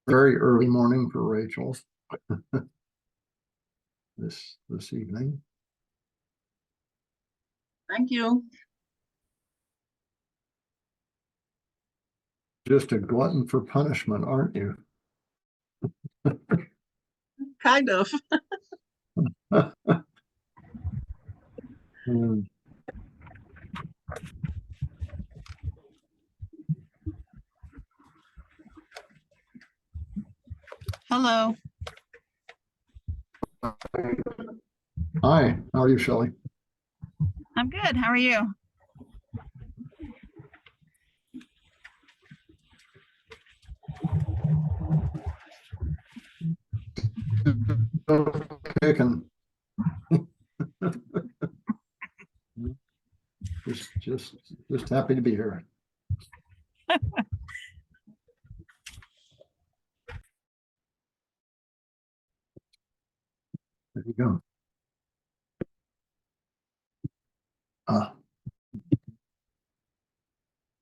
Very early morning for Rachel's this evening. Thank you. Just a glutton for punishment, aren't you? Kind of. Hello. Hi, how are you, Shelley? I'm good. How are you? Kicking. just happy to be here. There you go.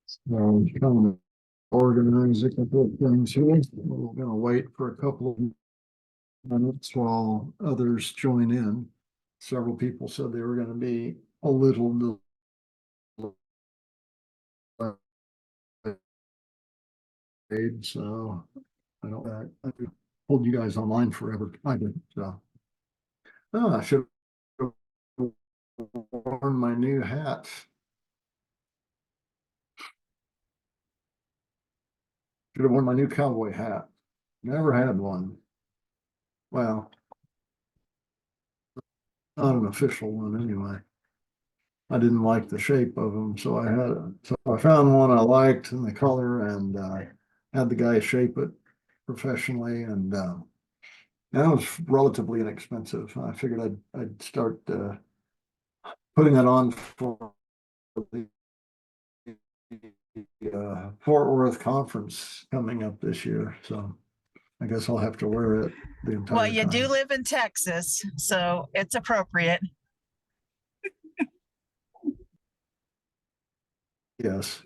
So I'm trying to organize a couple of things here. We're going to wait for a couple of minutes while others join in. Several people said they were going to be a little delayed, so I hold you guys online forever. I did. So I should have worn my new hat. Should have worn my new cowboy hat. Never had one. Well, not an official one anyway. I didn't like the shape of them, so I found one I liked in the color, and had the guy shape it professionally, and that was relatively inexpensive. I figured I'd start putting it on for the Fort Worth conference coming up this year, so I guess I'll have to wear it the entire Well, you time. do live in Texas, so it's appropriate. Yes.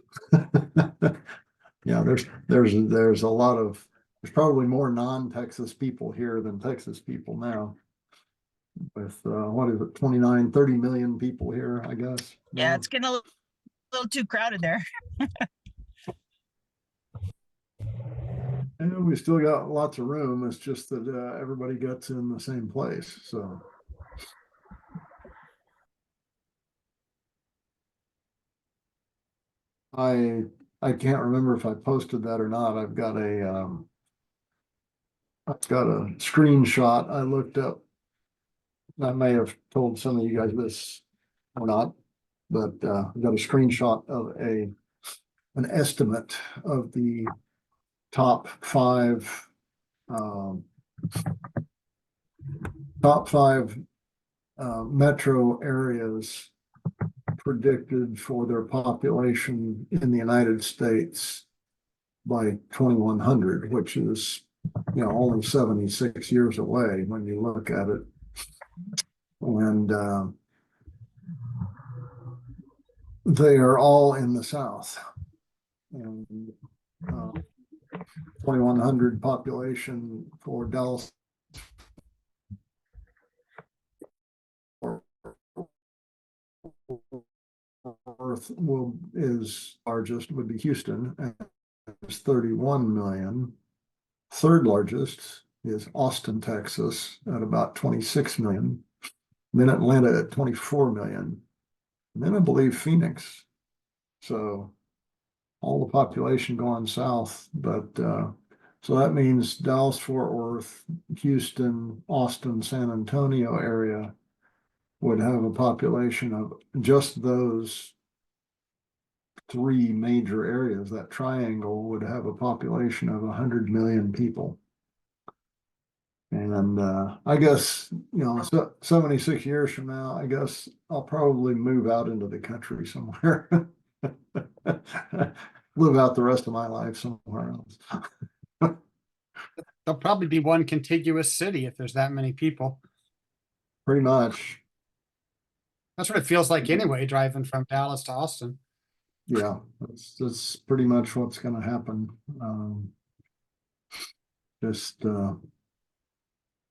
Yeah, there's a lot of, there's probably more non-Texas people here than Texas people now. With what is it, 29, 30 million people here, I guess. Yeah, it's getting a little too crowded there. And we still got lots of room. It's just that everybody gets in the same place. So I can't remember if I posted that or not. I've got a screenshot I looked up. I may have told some of you guys this or not, but I've got a screenshot of an estimate of the top five metro areas predicted for their population in the United States by 2100, which is, only 76 years away when you look at it. And they are all in the South. And 2100 population for Dallas is largest would be Houston, and it's 31 million. Third largest is Austin, Texas, at about 26 million. Then Atlanta at 24 million. And then I believe Phoenix. So all the population going south, but so that means Dallas, Fort Worth, Houston, Austin, San Antonio area would have a population of just those three major areas. That triangle would have a population of 100 million people. And I guess, 76 years from now, I guess I'll probably move out into the country somewhere. Live out the rest of my life somewhere else. There'll probably be one contiguous city if there's that many people. Pretty much. That's what it feels like anyway, driving from Dallas to Austin. Yeah, that's pretty much what's going to happen. just,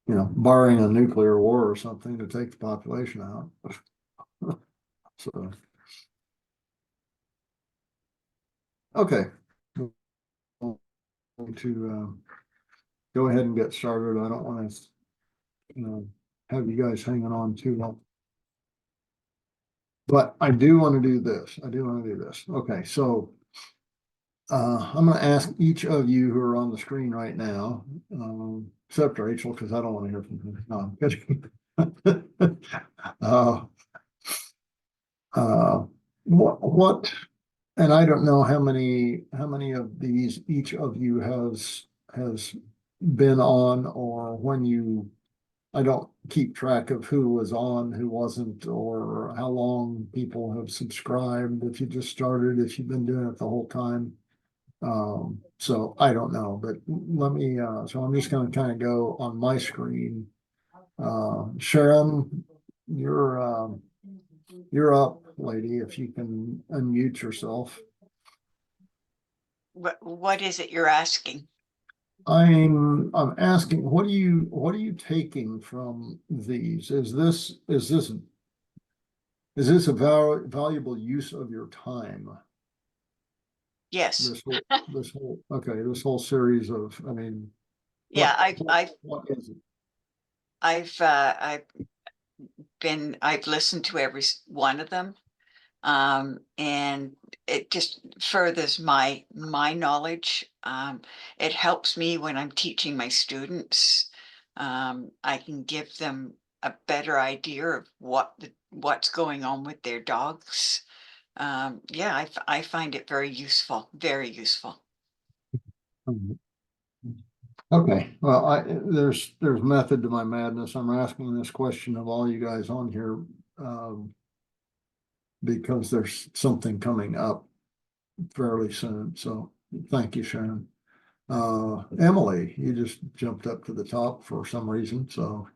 barring a nuclear war or something to take the population out. So, okay. We're going to go ahead and get started. I don't want to, have you guys hanging on too long. But I do want to do this. Okay, so I'm going to ask each of you who are on the screen right now, except Rachel, because I don't want to hear from her. No, I'm kidding. What, and I don't know how many of these each of you has been on, or when I don't keep track of who was on, who wasn't, or how long people have subscribed. If you just started, if you've been doing it the whole time. So I don't know, but let me, so I'm just going to kind of go on my screen. Sharon, you're up, lady, if you can unmute yourself. What is it you're asking? I'm asking, what are you taking from these? Is this a valuable use of your time? Yes. This whole series of, I mean, Yeah, what is it? I've listened to every one of them. And it just furthers my knowledge. It helps me when I'm teaching my students. I can give them a better idea of what's going on with their dogs. Yeah, I find it very useful, very useful. Okay, well, there's method to my madness. I'm asking this question of all you guys on here, because there's something coming up fairly soon. So thank you, Sharon. Emily, you just jumped up to the top for some reason, so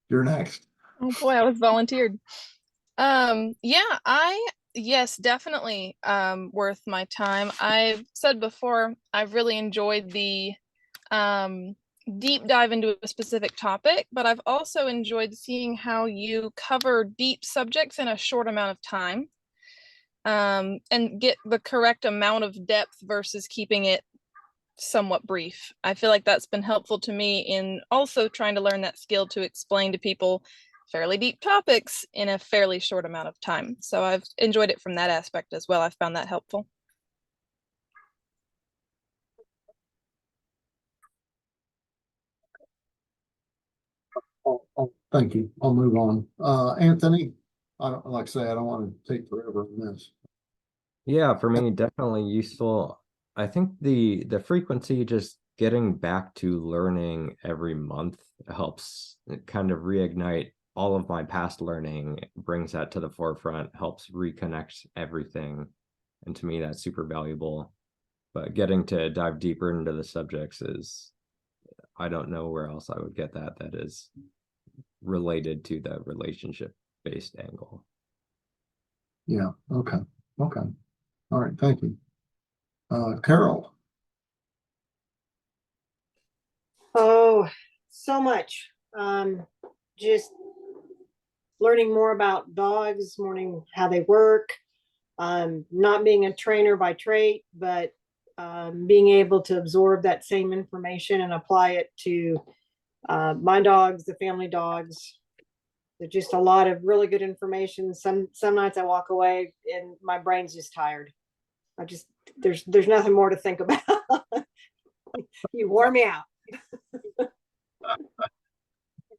you're next. Oh boy, I was volunteered. Yeah, yes, definitely worth my time. I've said before, I've really enjoyed the deep dive into a specific topic, but I've also enjoyed seeing how you cover deep subjects in a short amount of time, and get the correct amount of depth versus keeping it somewhat brief. I feel like that's been helpful to me in also trying to learn that skill to explain to people fairly deep topics in a fairly short amount of time. So I've enjoyed it from that aspect as well. I found that helpful. Thank you. I'll move on. Anthony, I don't want to take forever on this. Yeah, for me, definitely useful. I think the frequency, just getting back to learning every month helps kind of reignite all of my past learning, brings that to the forefront, helps reconnect everything. And to me, that's super valuable. But getting to dive deeper into the subjects is, I don't know where else I would get that is related to the relationship-based angle. Yeah, okay. All right, thank you. Carol. Oh, so much. Just learning more about dogs, learning how they work. Not being a trainer by trade, but being able to absorb that same information and apply it to my dogs, the family dogs. There's just a lot of really good information. Some nights I walk away and my brain's just tired. There's nothing more to think about. You wore me out.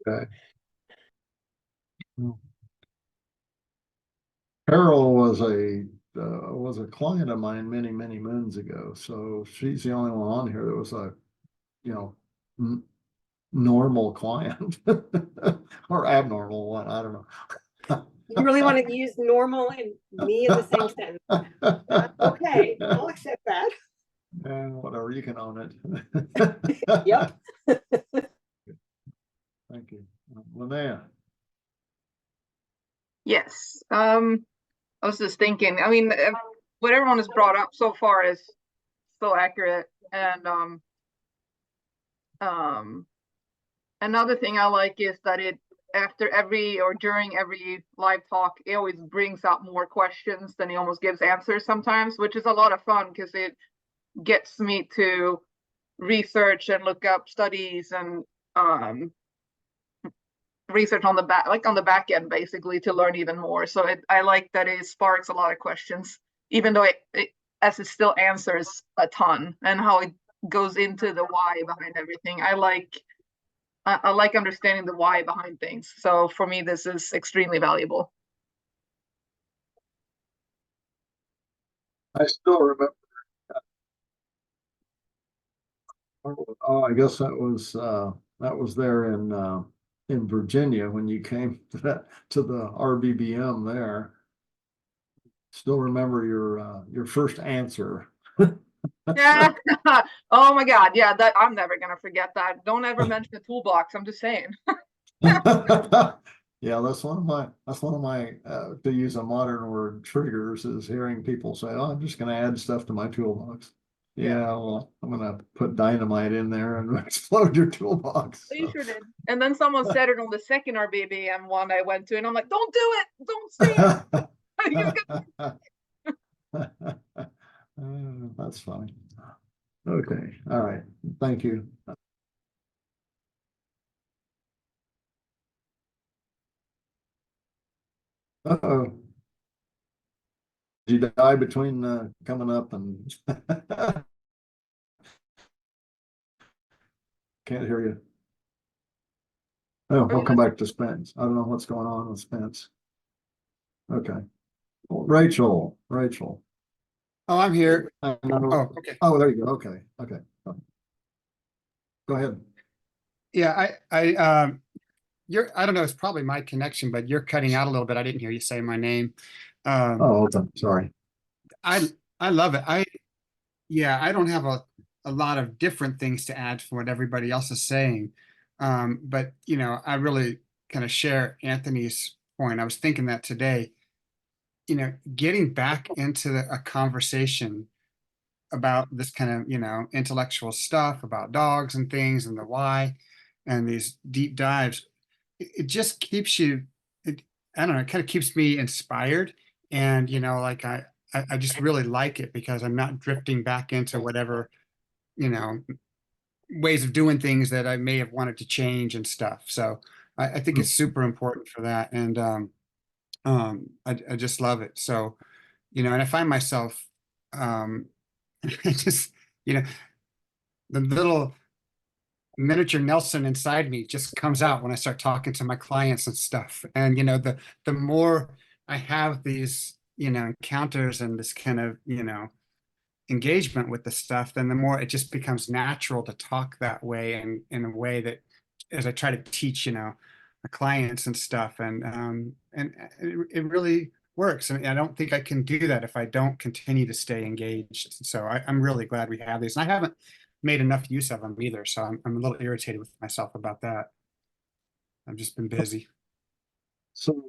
Okay. Carol was a client of mine many moons ago, so she's the only one on here that was a normal client or abnormal one. I don't know. You really want to use normal and me in the same sentence? Okay, I'll accept that. Whatever, you can own it. Yep. Thank you. Linnea. Yes. I was just thinking, I mean, what everyone has brought up so far is so accurate. And Another thing I like is that it after every or during every live talk, it always brings out more questions than he almost gives answers sometimes, which is a lot of fun because it gets me to research and look up studies and research on the back end basically to learn even more. So I like that it sparks a lot of questions, even though it still answers a ton, and how it goes into the why behind everything. I like understanding the why behind things. So for me, this is extremely valuable. I still remember. Oh, I guess that was there in Virginia when you came to the RBBM there. Still remember your first answer. Yeah. Oh my God. Yeah, that I'm never gonna forget that. Don't ever mention the toolbox. I'm just saying. Yeah, that's one of my to use a modern word, triggers, is hearing people say, "Oh, I'm just going to add stuff to my toolbox." Yeah, well, I'm going to put dynamite in there and explode your toolbox. You sure did. And then someone said it on the second RBBM one I went to, and I'm like, "Don't do it! Don't say it!" That's funny. Okay, all right. Thank you. Uh-oh. Did you die between coming up and can't hear you. Oh, we'll come back to Spence. I don't know what's going on with Spence. Okay. Well, Rachel. Oh, I'm here. Oh, okay. Oh, there you go. Okay. Go ahead. Yeah, I don't know, it's probably my connection, but you're cutting out a little bit. I didn't hear you say my name. Oh, okay. Sorry. I love it. I don't have a lot of different things to add from what everybody else is saying. But I really kind of share Anthony's point. I was thinking that today, getting back into a conversation about this kind of, intellectual stuff about dogs and things and the why and these deep dives, it just keeps you, I don't know, it kind of keeps me inspired. And, like I just really like it because I'm not drifting back into whatever, ways of doing things that I may have wanted to change and stuff. So I think it's super important for that. And I just love it. So, and I find myself, I just, the little miniature Nelson inside me just comes out when I start talking to my clients and stuff. And, the more I have these, encounters and this kind of, engagement with the stuff, then the more it just becomes natural to talk that way and in a way that as I try to teach, my clients and stuff. And it really works. And I don't think I can do that if I don't continue to stay engaged. So I'm really glad we have these. And I haven't made enough use of them either. So I'm a little irritated with myself about that. I've just been busy. So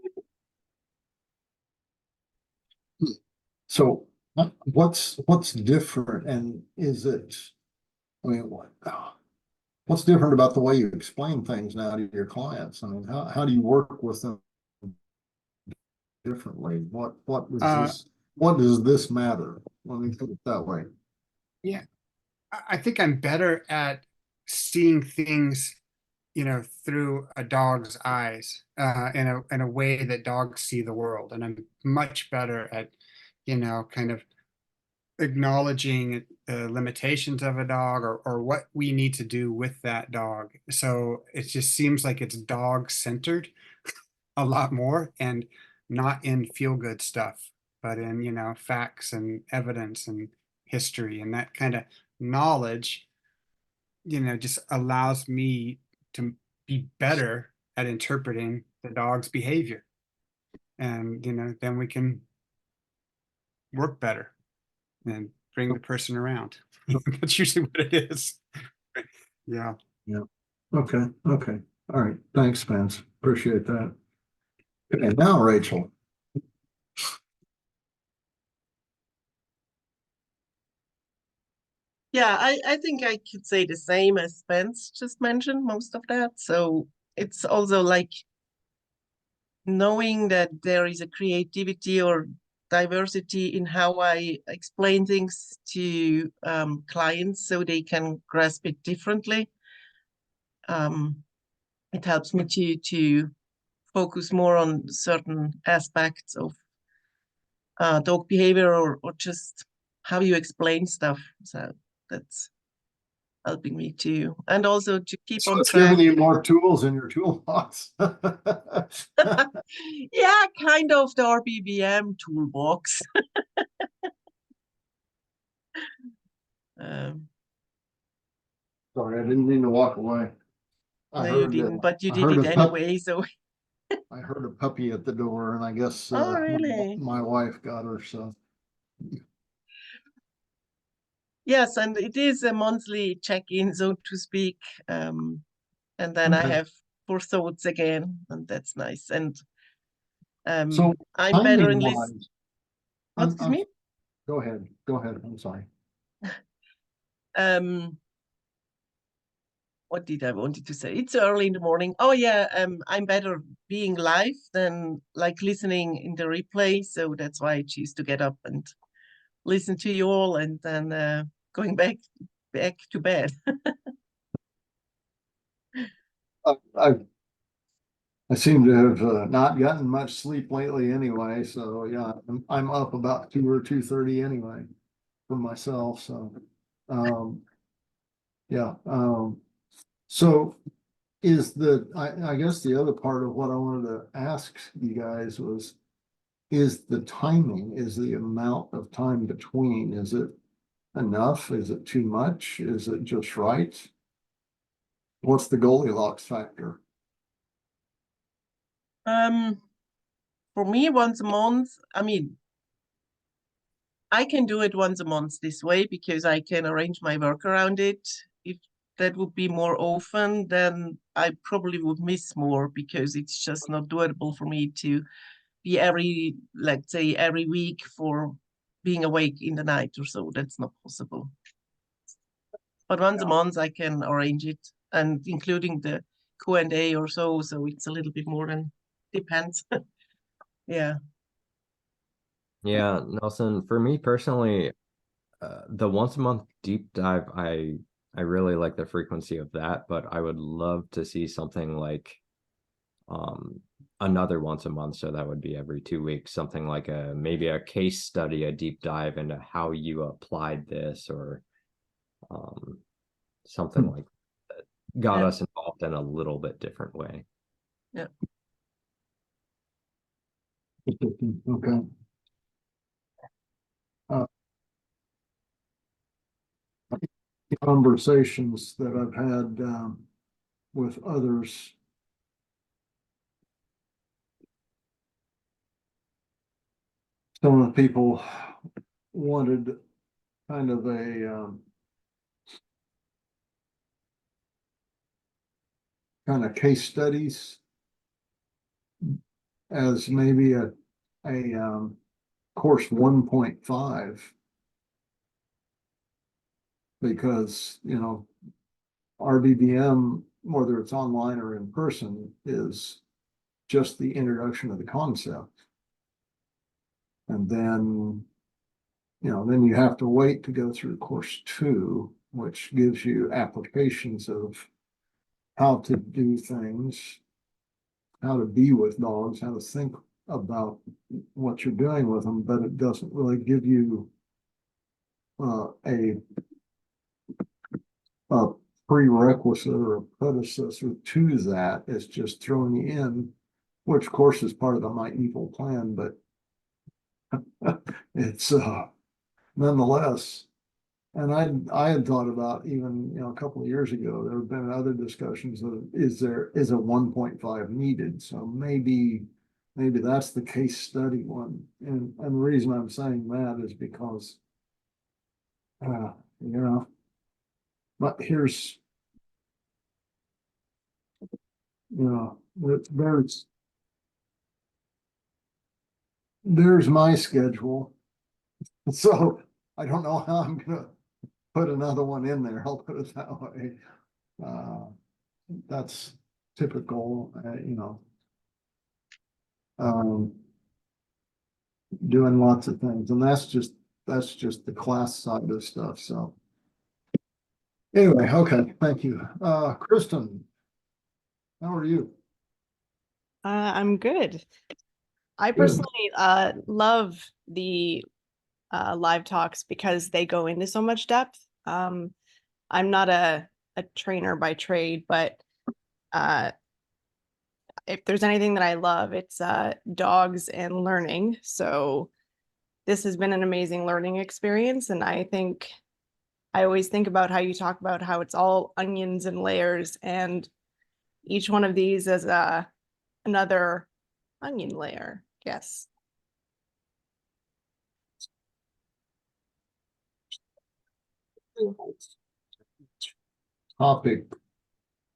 what's different, and is it, I mean, what's different about the way you explain things now to your clients? I mean, how do you work with them differently? What does this matter? Let me put it that way. Yeah, I think I'm better at seeing things, through a dog's eyes, in a way that dogs see the world. And I'm much better at, kind of acknowledging the limitations of a dog or what we need to do with that dog. So it just seems like it's dog centered a lot more, and not in feel good stuff, but in, facts and evidence and history, and that kind of knowledge, just allows me to be better at interpreting the dog's behavior. And, then we can work better and bring the person around. That's usually what it is. Yeah. Okay. All right. Thanks, Spence. Appreciate that. And now, Rachel. Yeah, I think I could say the same as Spence just mentioned, most of that. So it's also like knowing that there is a creativity or diversity in how I explain things to clients so they can grasp it differently. It helps me to focus more on certain aspects of dog behavior or just how you explain stuff. So that's helping me too. And also to keep So on it's track. giving you more tools in your toolbox. Yeah, kind of the RBBM toolbox. Um, Sorry, I didn't mean to walk away. I no, you heard didn't, but you I did heard it a pup. anyway. So, I heard a puppy at the door, and I guess oh, really? my wife got her. So Yes, and it is a monthly check-in, so to speak. And then I okay. have 4 thoughts again, and that's nice. And So I'm better timing in wise, list. What, excuse me? go ahead. Go ahead. I'm sorry. What did I wanted to say? It's early in the morning. Oh yeah, I'm better being live than like listening in the replay. So that's why I choose to get up and listen to you all, and then going back to bed. I I seem to have not gotten much sleep lately anyway. So yeah, I'm up about 2 or 2:30 anyway for myself. So um, yeah. So I guess the other part of what I wanted to ask you guys was, is the timing, is the amount of time between, is it enough? Is it too much? Is it just right? What's the Goldilocks factor? For me, once a month. I mean, I can do it once a month this way because I can arrange my work around it. If that would be more often, then I probably would miss more because it's just not doable for me to be every, let's say, every week for being awake in the night or so. That's not possible. But once a month I can arrange it, and including the Q&A or so. So it's a little bit more than depends. Yeah. Yeah, Nelson, for me personally, the once a month deep dive, I really like the frequency of that, but I would love to see something like another once a month. So that would be every 2 weeks, something like maybe a case study, a deep dive into how you applied this, or something like that got Yeah. us involved in a little bit different way. Yeah. Okay. Conversations that I've had with others, some of the people wanted kind of a kind of case studies as maybe a course 1.5, because RBBM, whether it's online or in person, is just the introduction of the concept, and then then you have to wait to go through course 2, which gives you applications of how to do things, how to be with dogs, how to think about what you're doing with them, but it doesn't really give you a prerequisite or a predecessor to that. It's just throwing you in, which of course is part of my evil plan, but it's nonetheless. And I had thought about, even a couple of years ago, there have been other discussions of, is a 1.5 needed? So maybe that's the case study one. And the reason I'm saying that is because but there's there's my schedule. So I don't know how I'm gonna put another one in there. I'll put it that way. That's typical, doing lots of things, and that's just the class side of stuff. So anyway, okay, thank you. Kristen, how are you? I'm good. I Good. personally love the live talks because they go into so much depth. I'm not a trainer by trade, but if there's anything that I love, it's dogs and learning. So this has been an amazing learning experience, and I think I always think about how you talk about how it's all onions and layers, and each one of these is another onion layer. Yes. Topic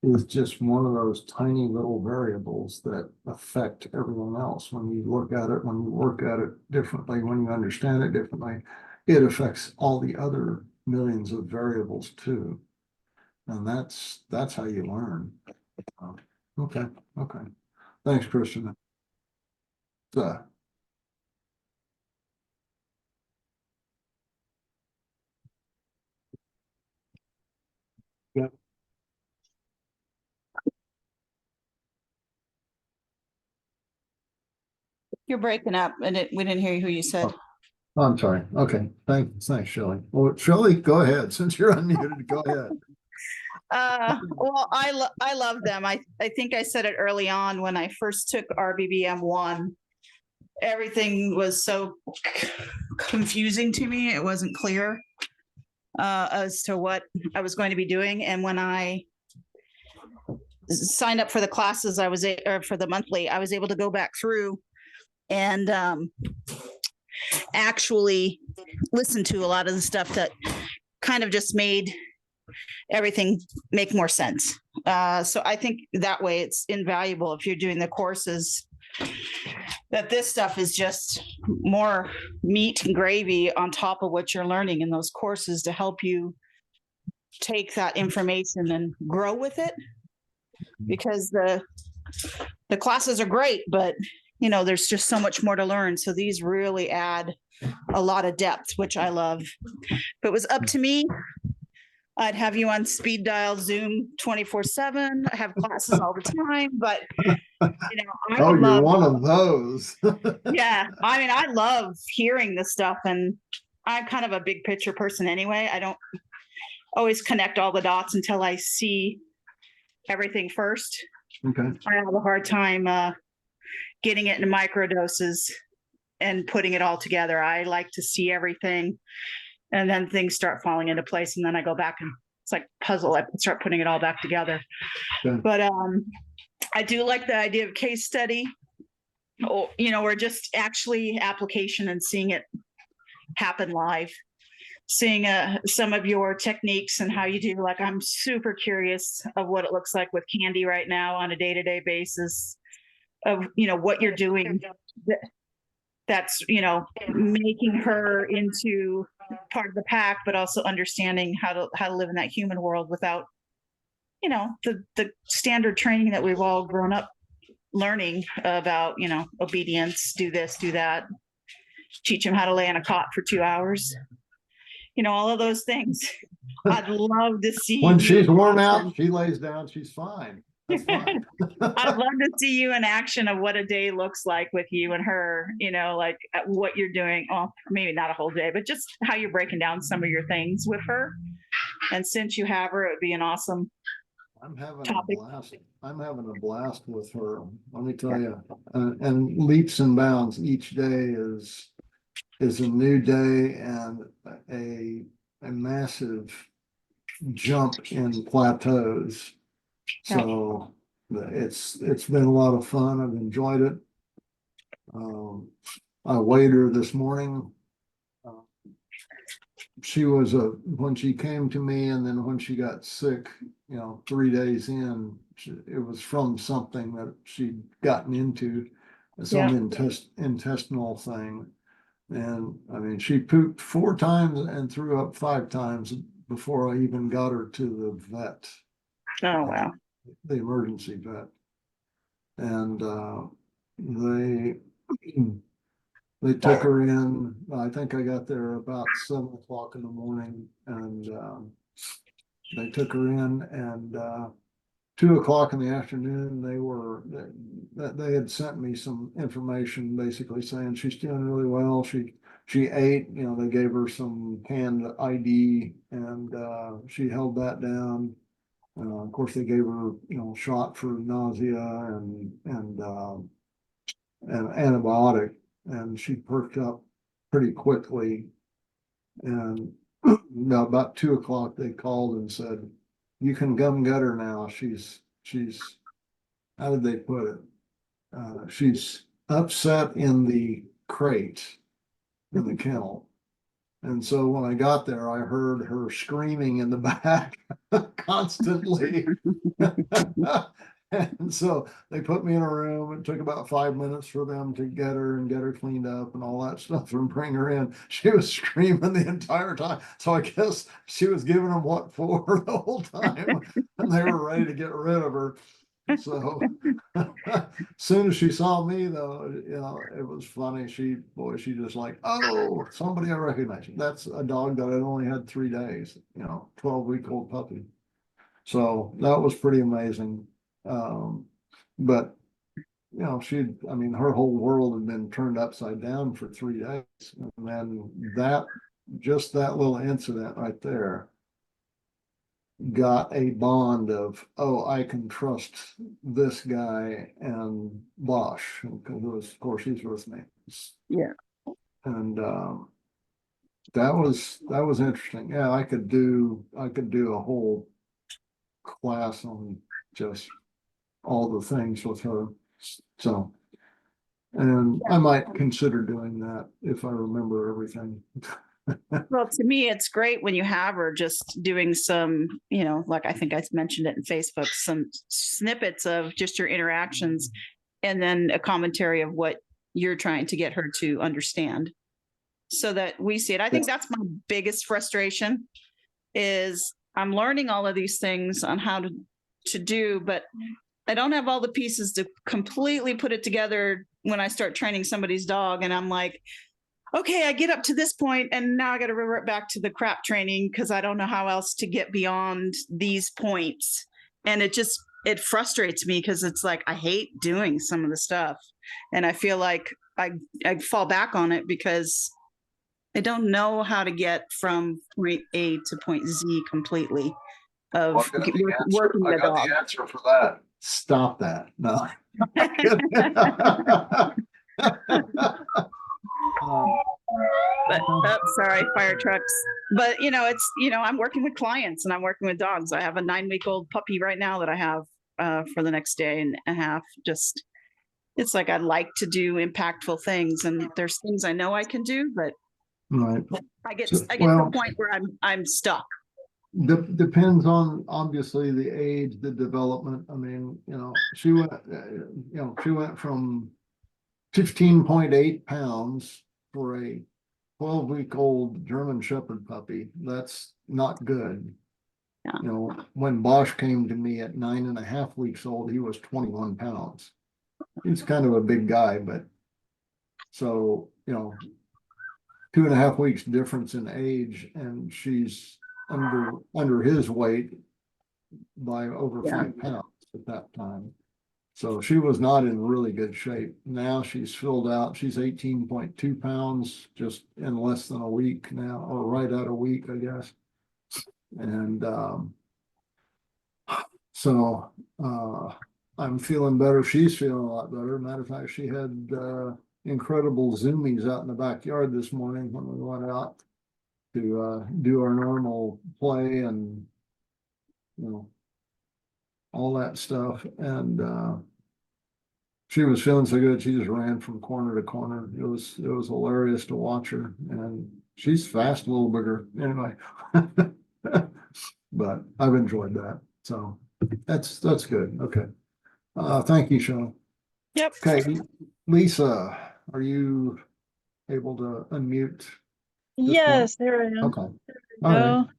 is just one of those tiny little variables that affect everything else. When you look at it, when you work at it differently, when you understand it differently, it affects all the other millions of variables too. And that's how you learn. Okay. Thanks, Christian. Yeah. You're breaking up and we didn't hear who you said. Oh, I'm sorry. Okay. Thanks, Shelley. Well, Shelley, go ahead. Since you're unmuted, go ahead. Well, I love them. I think I said it early on when I first took RBBM1. Everything was so confusing to me. It wasn't clear as to what I was going to be doing. And when I signed up for the classes, or for the monthly, I was able to go back through and actually listen to a lot of the stuff that kind of just made everything make more sense. So I think that way it's invaluable if you're doing the courses, that this stuff is just more meat and gravy on top of what you're learning in those courses to help you take that information and grow with it. Because the classes are great, but there's just so much more to learn. So these really add a lot of depth, which I love. If it was up to me, I'd have you on speed dial Zoom 24/7. I have classes all the time, but I Oh, would you're love, one of those. yeah. I mean, I love hearing this stuff, and I'm kind of a big picture person anyway. I don't always connect all the dots until I see everything first. Okay. I have a hard time getting it in micro doses and putting it all together. I like to see everything, and then things start falling into place, and then I go back and it's like a puzzle. I start putting it all back together. Okay. But I do like the idea of case study, or just actually application and seeing it happen live, seeing some of your techniques and how you do. Like, I'm super curious of what it looks like with Candy right now on a day-to-day basis, of what you're doing that's making her into part of the pack, but also understanding how to live in that human world without the standard training that we've all grown up learning about, obedience, do this, do that, teach them how to lay on a cot for 2 hours, all of those things. I'd love to see When you she's in worn action. out, she lays down, she's fine. That's fine. I'd love to see you in action of what a day looks like with you and her, like what you're doing. Oh, maybe not a whole day, but just how you're breaking down some of your things with her. And since you have her, it would be an awesome I'm having topic. a blast. I'm having a blast with her. Let me tell you. And leaps and bounds. Each day is a new day and a massive jump in plateaus. So it's been a lot of fun. I've enjoyed it. I weighed her this morning. She was when she came to me, and then when she got sick, 3 days in, it was from something that she'd gotten into, some intestinal thing. And I mean, she pooped 4 times and threw up 5 times before I even got her to the vet, Oh, wow. the emergency vet. And they they took her in. I think I got there about 7 o'clock in the morning, and they took her in, and 2 o'clock in the afternoon, they had sent me some information basically saying she's doing really well. She ate, they gave her some canned ID, and she held that down. Of course, they gave her, shot for nausea and an antibiotic, and she perked up pretty quickly. And about 2 o'clock, they called and said, "You can come get her now. She's how did they put it? She's upset in the crate in the kennel." And so when I got there, I heard her screaming in the back constantly. And so they put me in a room. It took about 5 minutes for them to get her and get her cleaned up and all that stuff and bring her in. She was screaming the entire time. So I guess she was giving them what for the whole time. And they were ready to get rid of her. So as soon as she saw me, though, it was funny. She just like, "Oh, somebody I recognize." That's a dog that I'd only had 3 days, 12-week-old puppy. So that was pretty amazing. But her whole world had been turned upside down for 3 days. And then that little incident right there got a bond of, oh, I can trust this guy and Bosch, because of course he's with me. Yeah. And that was interesting. Yeah, I could do a whole class on just all the things with her. So, and I might consider doing that if I remember everything. Well, to me, it's great when you have her just doing some, like I think I mentioned it in Facebook, some snippets of just your interactions, and then a commentary of what you're trying to get her to understand so that we see it. I think that's my biggest frustration is I'm learning all of these things on how to do, but I don't have all the pieces to completely put it together when I start training somebody's dog. And I'm like, okay, I get up to this point and now I got to revert back to the crap training because I don't know how else to get beyond these points. And it frustrates me because it's like, I hate doing some of the stuff. And I feel like I fall back on it because I don't know how to get from point A to point Z completely of working the dog. The answer for that. Stop that. No. But sorry, fire trucks. But I'm working with clients and I'm working with dogs. I have a 9-week-old puppy right now that I have for the next day and a half. Just it's like I like to do impactful things, and there's things I know I can do, but right. I get to the point where I'm stuck. Depends on obviously the age, the development. I mean, she went from 15.8 pounds for a 12-week-old German Shepherd puppy. That's not good. Yeah. When Bosch came to me at 9.5 weeks old, he was 21 pounds. He's kind of a big guy, but so, 2.5 weeks difference in age, and she's under his weight by over 5 pounds at that time. So she was not in really good shape. Now she's filled out. She's 18.2 pounds just in less than a week now, or right at a week, I guess. And so I'm feeling better. She's feeling a lot better. Matter of fact, she had incredible zoomies out in the backyard this morning when we went out to do our normal play and all that stuff. And she was feeling so good, she just ran from corner to corner. It was hilarious to watch her, and she's fast, a little bigger anyway. But I've enjoyed that, so that's good. Okay, thank you, Sean. Yep. Okay, Lisa, are you able to unmute? Yes, there I am. Okay. There we All right. go.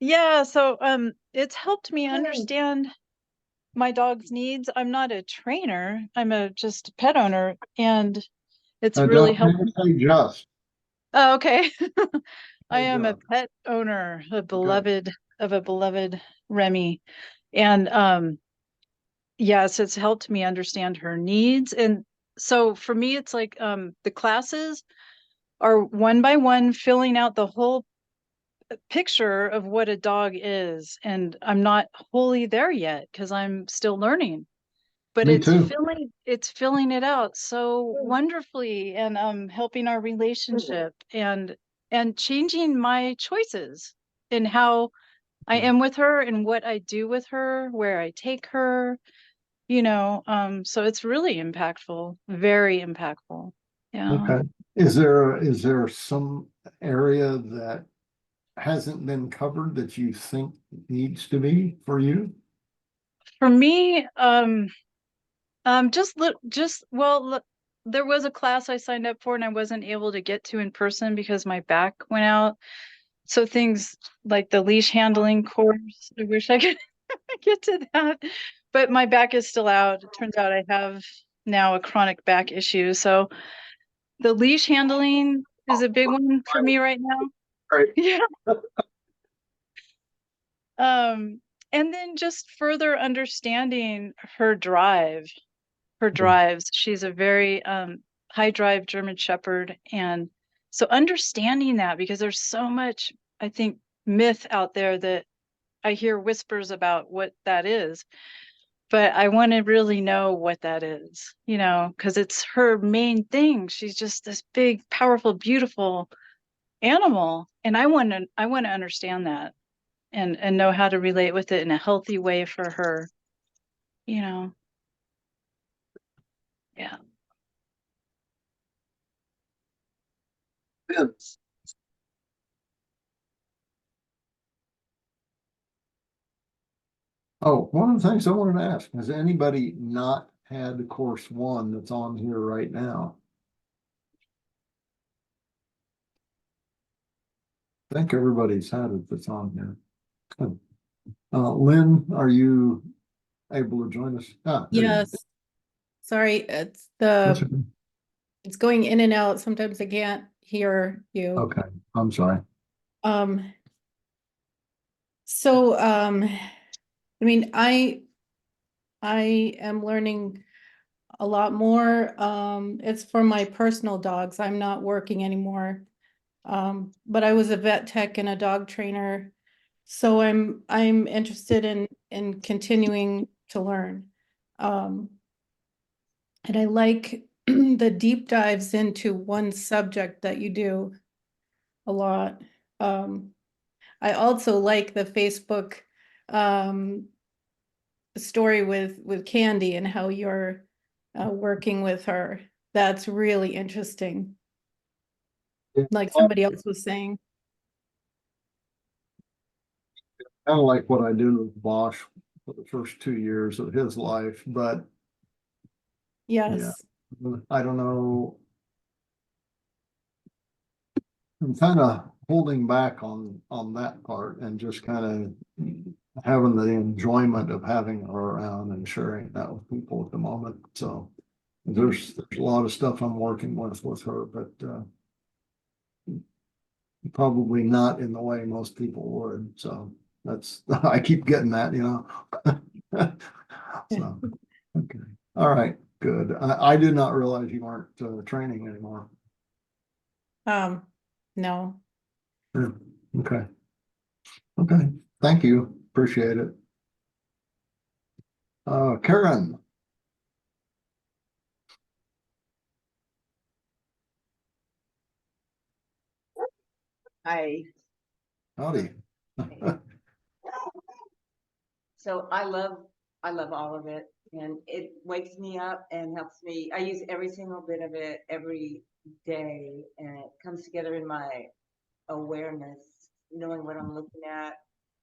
Yeah, so it's helped me understand my dog's needs. I'm not a trainer. I'm a just pet owner, and it's really Don't helped. say just. Oh, okay. I Say am a just. pet owner, a Okay. beloved Remy. And yes, it's helped me understand her needs. And so for me, it's like the classes are one by one filling out the whole picture of what a dog is. And I'm not wholly there yet because I'm still learning. But Me too. it's filling it out so wonderfully and helping our relationship and changing my choices in how I am with her and what I do with her, where I take her, so it's really impactful, very impactful. Yeah. Okay. Is there some area that hasn't been covered that you think needs to be for you? For me, there was a class I signed up for and I wasn't able to get to in person because my back went out. So things like the leash handling course, I wish I could get to that, but my back is still out. It turns out I have now a chronic back issue. So the leash handling is a big one for me right now. Right. Yeah. Um, and then just further understanding her drives. She's a very high drive German Shepherd. And so understanding that, because there's so much, I think, myth out there that I hear whispers about what that is, but I want to really know what that is, because it's her main thing. She's just this big, powerful, beautiful animal. And I want to understand that and know how to relate with it in a healthy way for her, you know. Yeah. Oh, one of the things I wanted to ask, has anybody not had course one that's on here right now? I think everybody's had it that's on here. Good. Lynn, are you able to join us? There you go. Yes. Sorry, it's That's the okay. it's going in and out. Sometimes I can't hear you. Okay, I'm sorry. Um, I mean, I am learning a lot more. It's for my personal dogs. I'm not working anymore. But I was a vet tech and a dog trainer, so I'm interested in continuing to learn. And I like the deep dives into one subject that you do a lot. I also like the Facebook story with Candy and how you're working with her. That's really interesting. Like somebody else was saying. Kind of like what I did with Bosch for the first 2 years of his life, but yeah, Yes. I don't know. I'm kind of holding back on that part and just kind of having the enjoyment of having her around and sharing that with people at the moment. So there's a lot of stuff I'm working with her, but probably not in the way most people would. So that's I keep getting that, So okay, all right, good. I did not realize you weren't training anymore. No. Yeah, okay. Okay, thank you. Appreciate it. Karen. Hi. Howdy. So I love all of it, and it wakes me up and helps me. I use every single bit of it every day, and it comes together in my awareness, knowing what I'm looking at.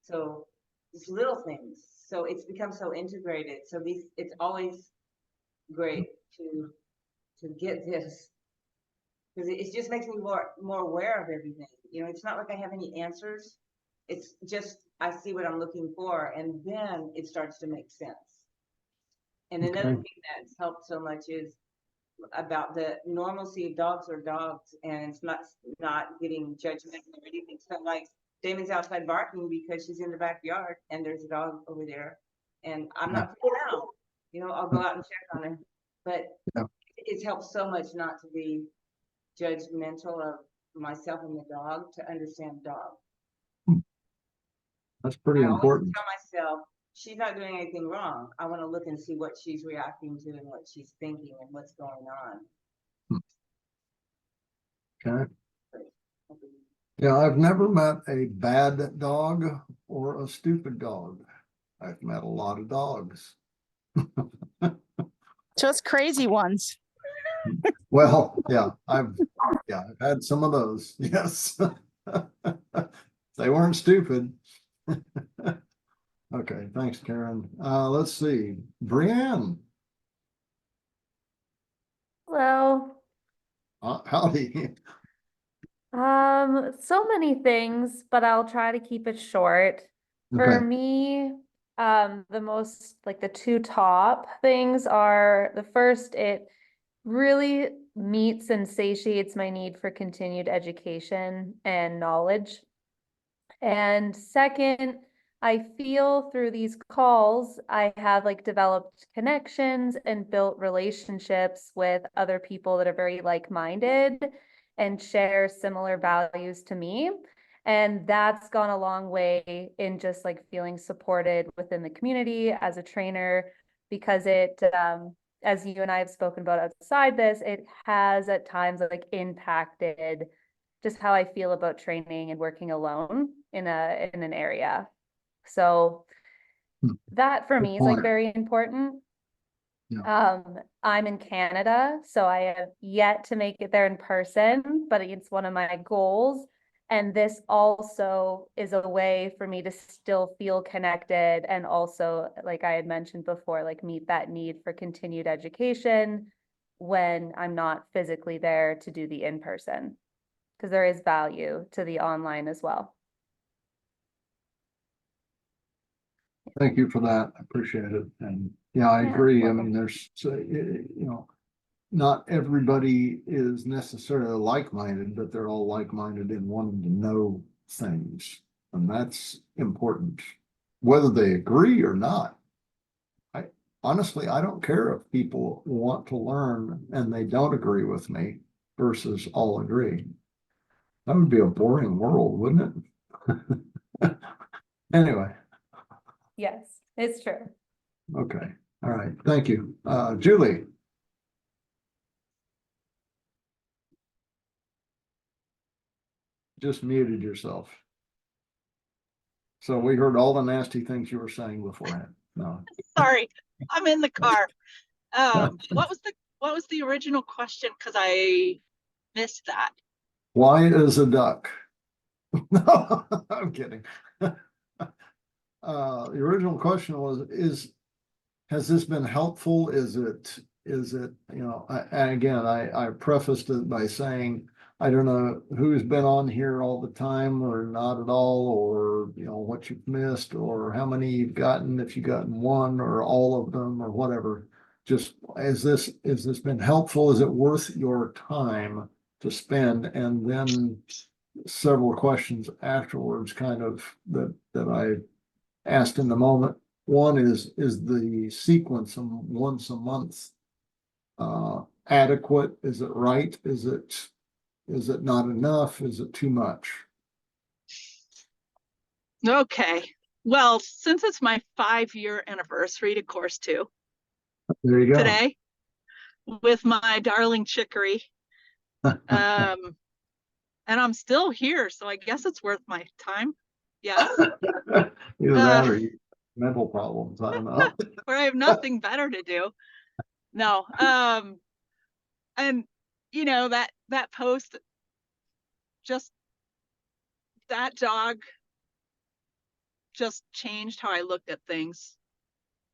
So these little things. So it's become so integrated. So it's always great to get this because it just makes me more aware of everything. It's not like I have any answers. it's just, I see what I'm looking for, and then it starts to make sense. And another Okay. thing that's helped so much is about the normalcy of dogs are dogs, and it's not getting judgmental or anything. So like Damon's outside barking because she's in the backyard and there's a dog over there, and I'm not freaking out. You know, I'll go out and check on her. But Yeah. it's helped so much not to be judgmental of myself and the dog, to understand the dog. That's pretty I always important. tell myself, she's not doing anything wrong. I want to look and see what she's reacting to and what she's thinking and what's going on. Okay. Yeah, I've never met a bad dog or a stupid dog. I've met a lot of dogs. Just crazy ones. Well, yeah, I've had some of those. Yes. They weren't stupid. Okay, thanks, Karen. Let's see. Brianne, Hello. howdy. So many things, but I'll try to keep it short. For Okay. me, the most like the two top things are the first, it really meets and satiates my need for continued education and knowledge. And second, I feel through these calls, I have like developed connections and built relationships with other people that are very like-minded and share similar values to me. And that's gone a long way in just like feeling supported within the community as a trainer, because it, as you and I have spoken about outside this, it has at times like impacted just how I feel about training and working alone in an area. So that for Good me is like point. very important. Yeah. I'm in Canada, so I have yet to make it there in person, but it's one of my goals. And this also is a way for me to still feel connected and also, like I had mentioned before, like meet that need for continued education when I'm not physically there to do the in-person, because there is value to the online as well. Thank you for that. I appreciate it. And yeah, I Yeah, agree. I welcome. mean, there's, not everybody is necessarily like-minded, but they're all like-minded in wanting to know things. And that's important, whether they agree or not. Honestly, I don't care if people want to learn and they don't agree with me versus all agree. That would be a boring world, wouldn't it? Anyway, Yes, it's true. okay. All right. Thank you. Julie. Just muted yourself. So we heard all the nasty things you were saying beforehand. No. Sorry, I'm in the car. What was the original question? Because I missed that. Why is a duck? No, I'm kidding. The original question was, has this been helpful? Is it, I prefaced it by saying, I don't know who's been on here all the time or not at all, or, what you've missed or how many you've gotten, if you've gotten one or all of them or whatever. Just, has this been helpful? Is it worth your time to spend? And then several questions afterwards kind of that I asked in the moment. One is the sequence of once a month adequate? Is it right? Is it not enough? Is it too much? Okay. Well, since it's my 5-year anniversary to course 2 There you go. today with my darling chicory, and I'm still here, so I guess it's worth my time. Yes. Either that or mental problems. I don't know. Or I have nothing better to do. No. And that post, just that dog just changed how I looked at things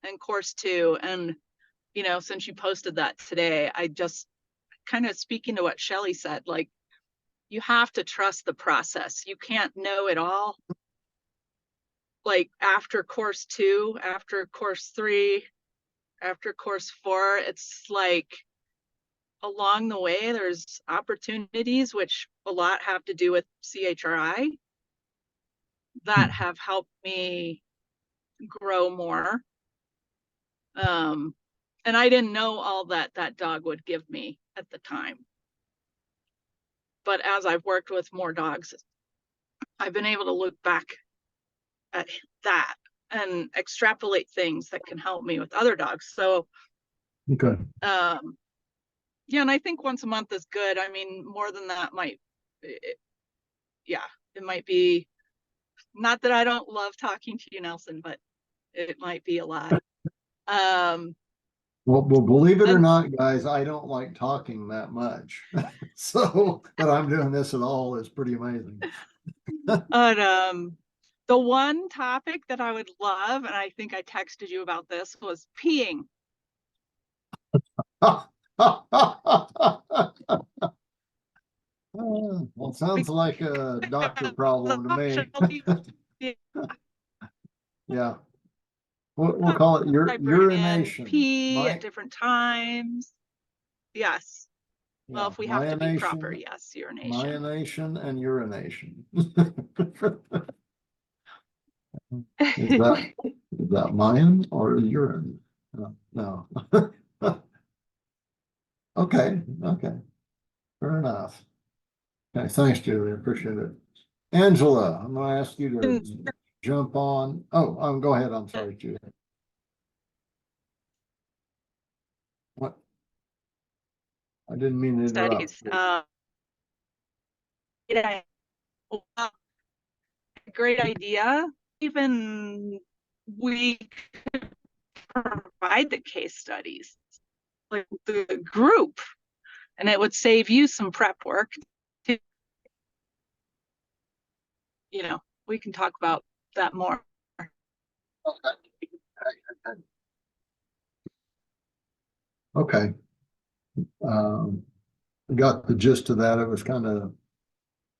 in course 2. And since you posted that today, I just kind of speaking to what Shelley said, like, you have to trust the process. You can't know it all. like after course 2, after course 3, after course 4, it's like along the way, there's opportunities, which a lot have to do with CHRI, that have helped me grow more. And I didn't know all that that dog would give me at the time. But as I've worked with more dogs, I've been able to look back at that and extrapolate things that can help me with other dogs. So, Okay. yeah, and I think once a month is good. I mean, more than that might, yeah, it might be, not that I don't love talking to you, Nelson, but it might be a lot. Well, believe it or not, guys, I don't like talking that much. So, but I'm doing this at all is pretty amazing. But the one topic that I would love, and I think I texted you about this, was peeing. Well, sounds like a doctor problem to me. Yeah. We'll call it urination. Pee at different times. Yes. Well, Yeah, if we have to be proper, myenation, yes, urination. myenation and urination. Is that mine or urine? No. Okay, fair enough. Okay, thanks, Julie, appreciate it. Angela, I'm gonna ask you to jump on. Oh, go ahead, I'm sorry, Julie. What? I didn't mean to interrupt. Studies. Great idea. Even we could provide the case studies, like the group, and it would save you some prep work. You know, we can talk about that more. Okay. Got the gist of that. It was kind of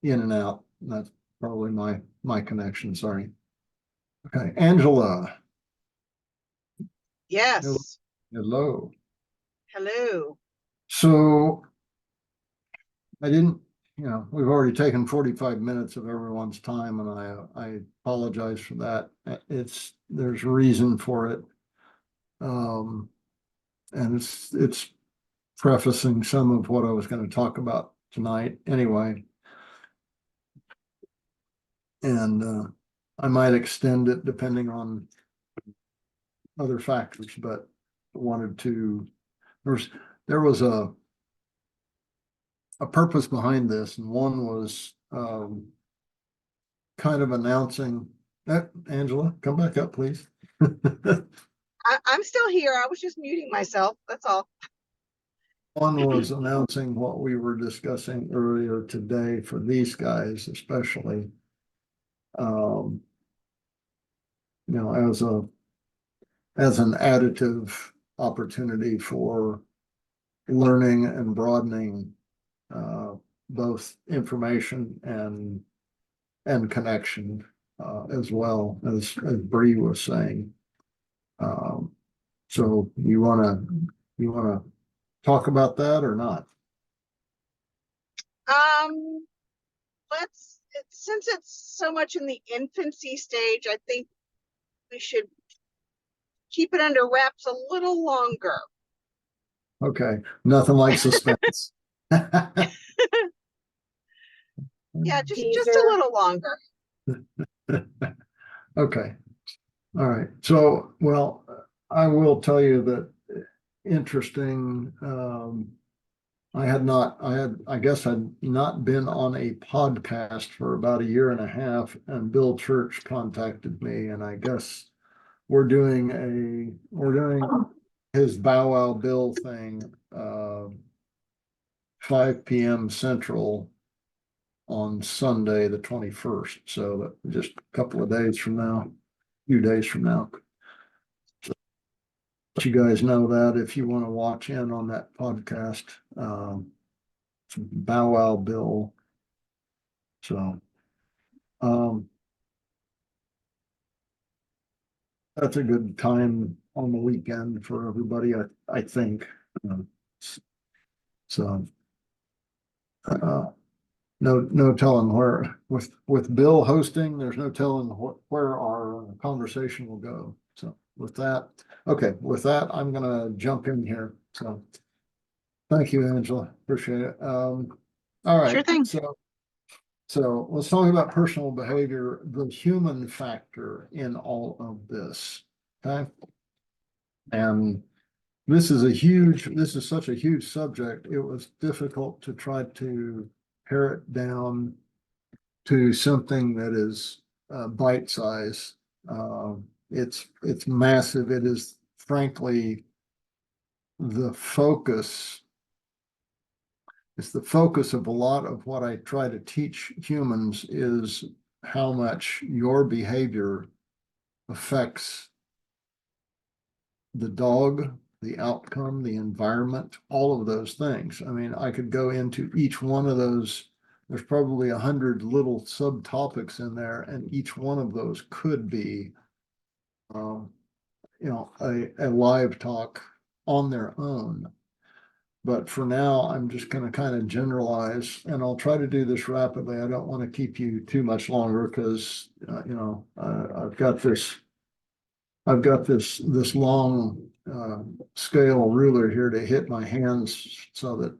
in and out. That's probably my connection. Sorry. Okay, Angela. Yes. Hello. Hello. So I didn't, we've already taken 45 minutes of everyone's time, and I apologize for that. There's a reason for it. And it's prefacing some of what I was going to talk about tonight anyway. And I might extend it depending on other factors, but wanted to, there was a purpose behind this, and one was kind of announcing Angela, come back up, please. I'm still here. I was just muting myself. That's all. One was announcing what we were discussing earlier today for these guys, especially. As an additive opportunity for learning and broadening both information and connection, as well as Bree was saying. So you wanna talk about that or not? Since it's so much in the infancy stage, I think we should keep it under wraps a little longer. Okay, nothing like suspense. Yeah, just a little longer. Okay. All right. So, well, I will tell you that interesting. I guess I'd not been on a podcast for about a year and a half, and Bill Church contacted me, and I guess we're doing his Bow Wow Bill thing, 5 p.m. Central on Sunday, the 21st. So that just a couple of days from now, few days from now. So let you guys know that if you want to watch in on that podcast, Bow Wow Bill. So, that's a good time on the weekend for everybody, I think. So, no telling where, with Bill hosting, there's no telling where our conversation will go. So with that, I'm gonna jump in here. So thank you, Angela. Appreciate it. All right. Sure thing. So let's talk about personal behavior, the human factor in all of this. Okay. And this is such a huge subject. It was difficult to try to pare it down to something that is bite size. It's massive. It is frankly the focus. It's the focus of a lot of what I try to teach humans is how much your behavior affects the dog, the outcome, the environment, all of those things. I mean, I could go into each one of those. There's probably 100 little subtopics in there, and each one of those could be, a live talk on their own. But for now, I'm just going to kind of generalize, and I'll try to do this rapidly. I don't want to keep you too much longer because, I've got this long scale ruler here to hit my hands so that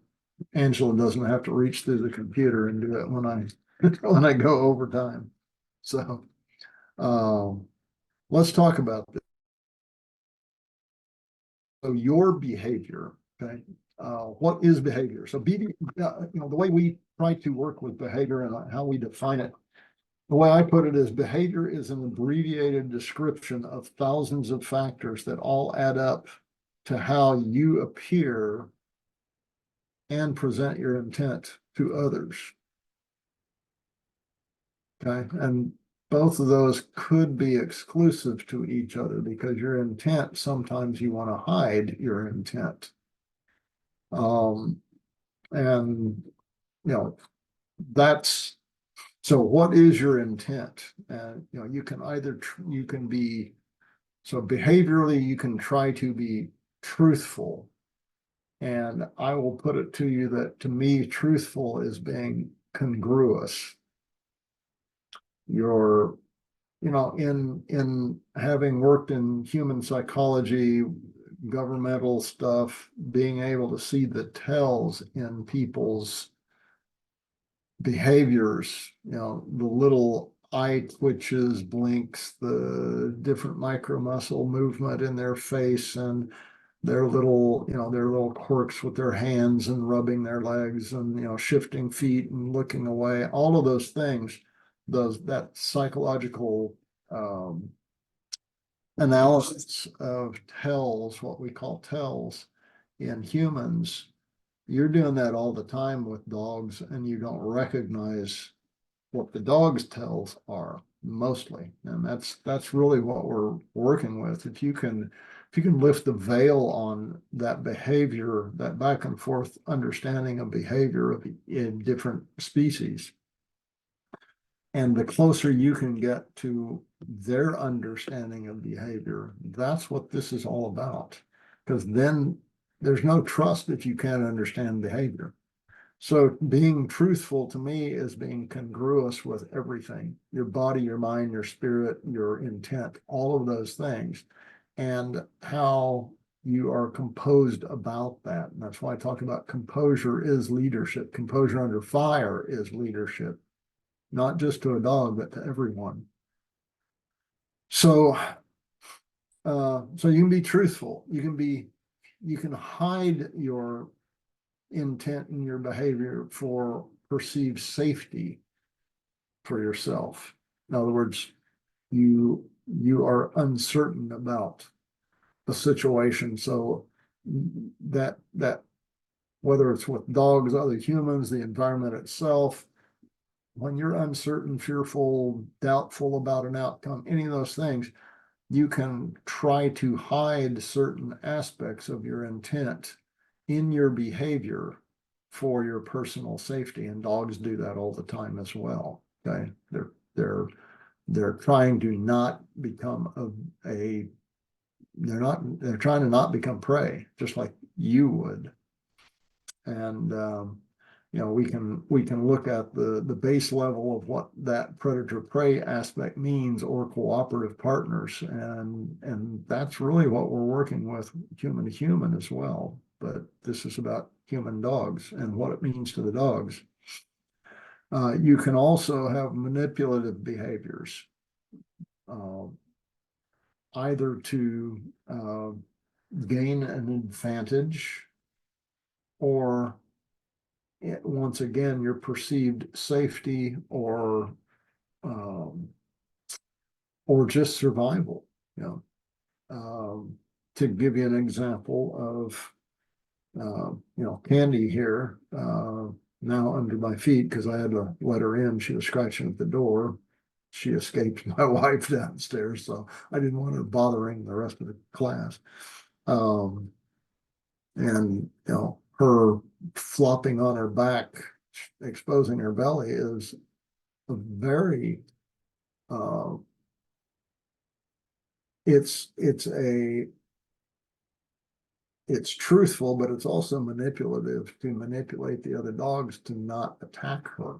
Angela doesn't have to reach through the computer and do it when I go over time. So let's talk about this. So your behavior, okay? What is behavior? So the way we try to work with behavior and how we define it, the way I put it is behavior is an abbreviated description of thousands of factors that all add up to how you appear and present your intent to others. Okay, and both of those could be exclusive to each other because your intent, sometimes you want to hide your intent. And that's, so what is your intent? And you can be, so behaviorally, you can try to be truthful. And I will put it to you that to me, truthful is being congruous. In having worked in human psychology, governmental stuff, being able to see the tells in people's behaviors, the little eye twitches, blinks, the different micro muscle movement in their face, and their little quirks with their hands and rubbing their legs and shifting feet and looking away, all of those things, that psychological analysis of tells, what we call tells in humans. You're doing that all the time with dogs, and you don't recognize what the dog's tells are mostly. And that's really what we're working with. If you can lift the veil on that behavior, that back and forth understanding of behavior in different species, and the closer you can get to their understanding of behavior, that's what this is all about. Because then there's no trust if you can't understand behavior. So being truthful to me is being congruous with everything, your body, your mind, your spirit, your intent, all of those things, and how you are composed about that. And that's why I talk about composure is leadership. Composure under fire is leadership, not just to a dog, but to everyone. So, so you can be truthful. You can hide your intent in your behavior for perceived safety for yourself. In other words, you are uncertain about the situation. So that whether it's with dogs, other humans, the environment itself, when you're uncertain, fearful, doubtful about an outcome, any of those things, you can try to hide certain aspects of your intent in your behavior for your personal safety. And dogs do that all the time as well. Okay. they're trying to not become they're trying to not become prey, just like you would. And you know, we can look at the base level of what that predator prey aspect means, or cooperative partners, and that's really what we're working with, human to human as well. But this is about human dogs and what it means to the dogs. You can also have manipulative behaviors, either to gain an advantage, or once again, your perceived safety, or just survival. You know, to give you an example of, you know, Candy here, now under my feet, because I had to let her in. She was scratching at the door. She escaped my wife downstairs, so I didn't want her bothering the rest of the class. And you know, her flopping on her back, exposing her belly, is a very it's truthful, but it's also manipulative, to manipulate the other dogs to not attack her.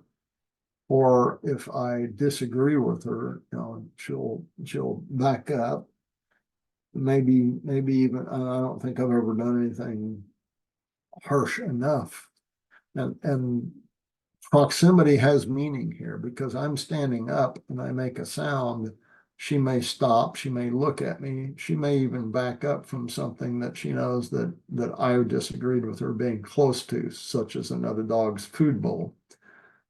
Or if I disagree with her, you know, she'll back up. Maybe even, I don't think I've ever done anything harsh enough. And proximity has meaning here, because I'm standing up and I make a sound. She may stop, she may look at me, she may even back up from something that she knows that I disagreed with her being close to, such as another dog's food bowl,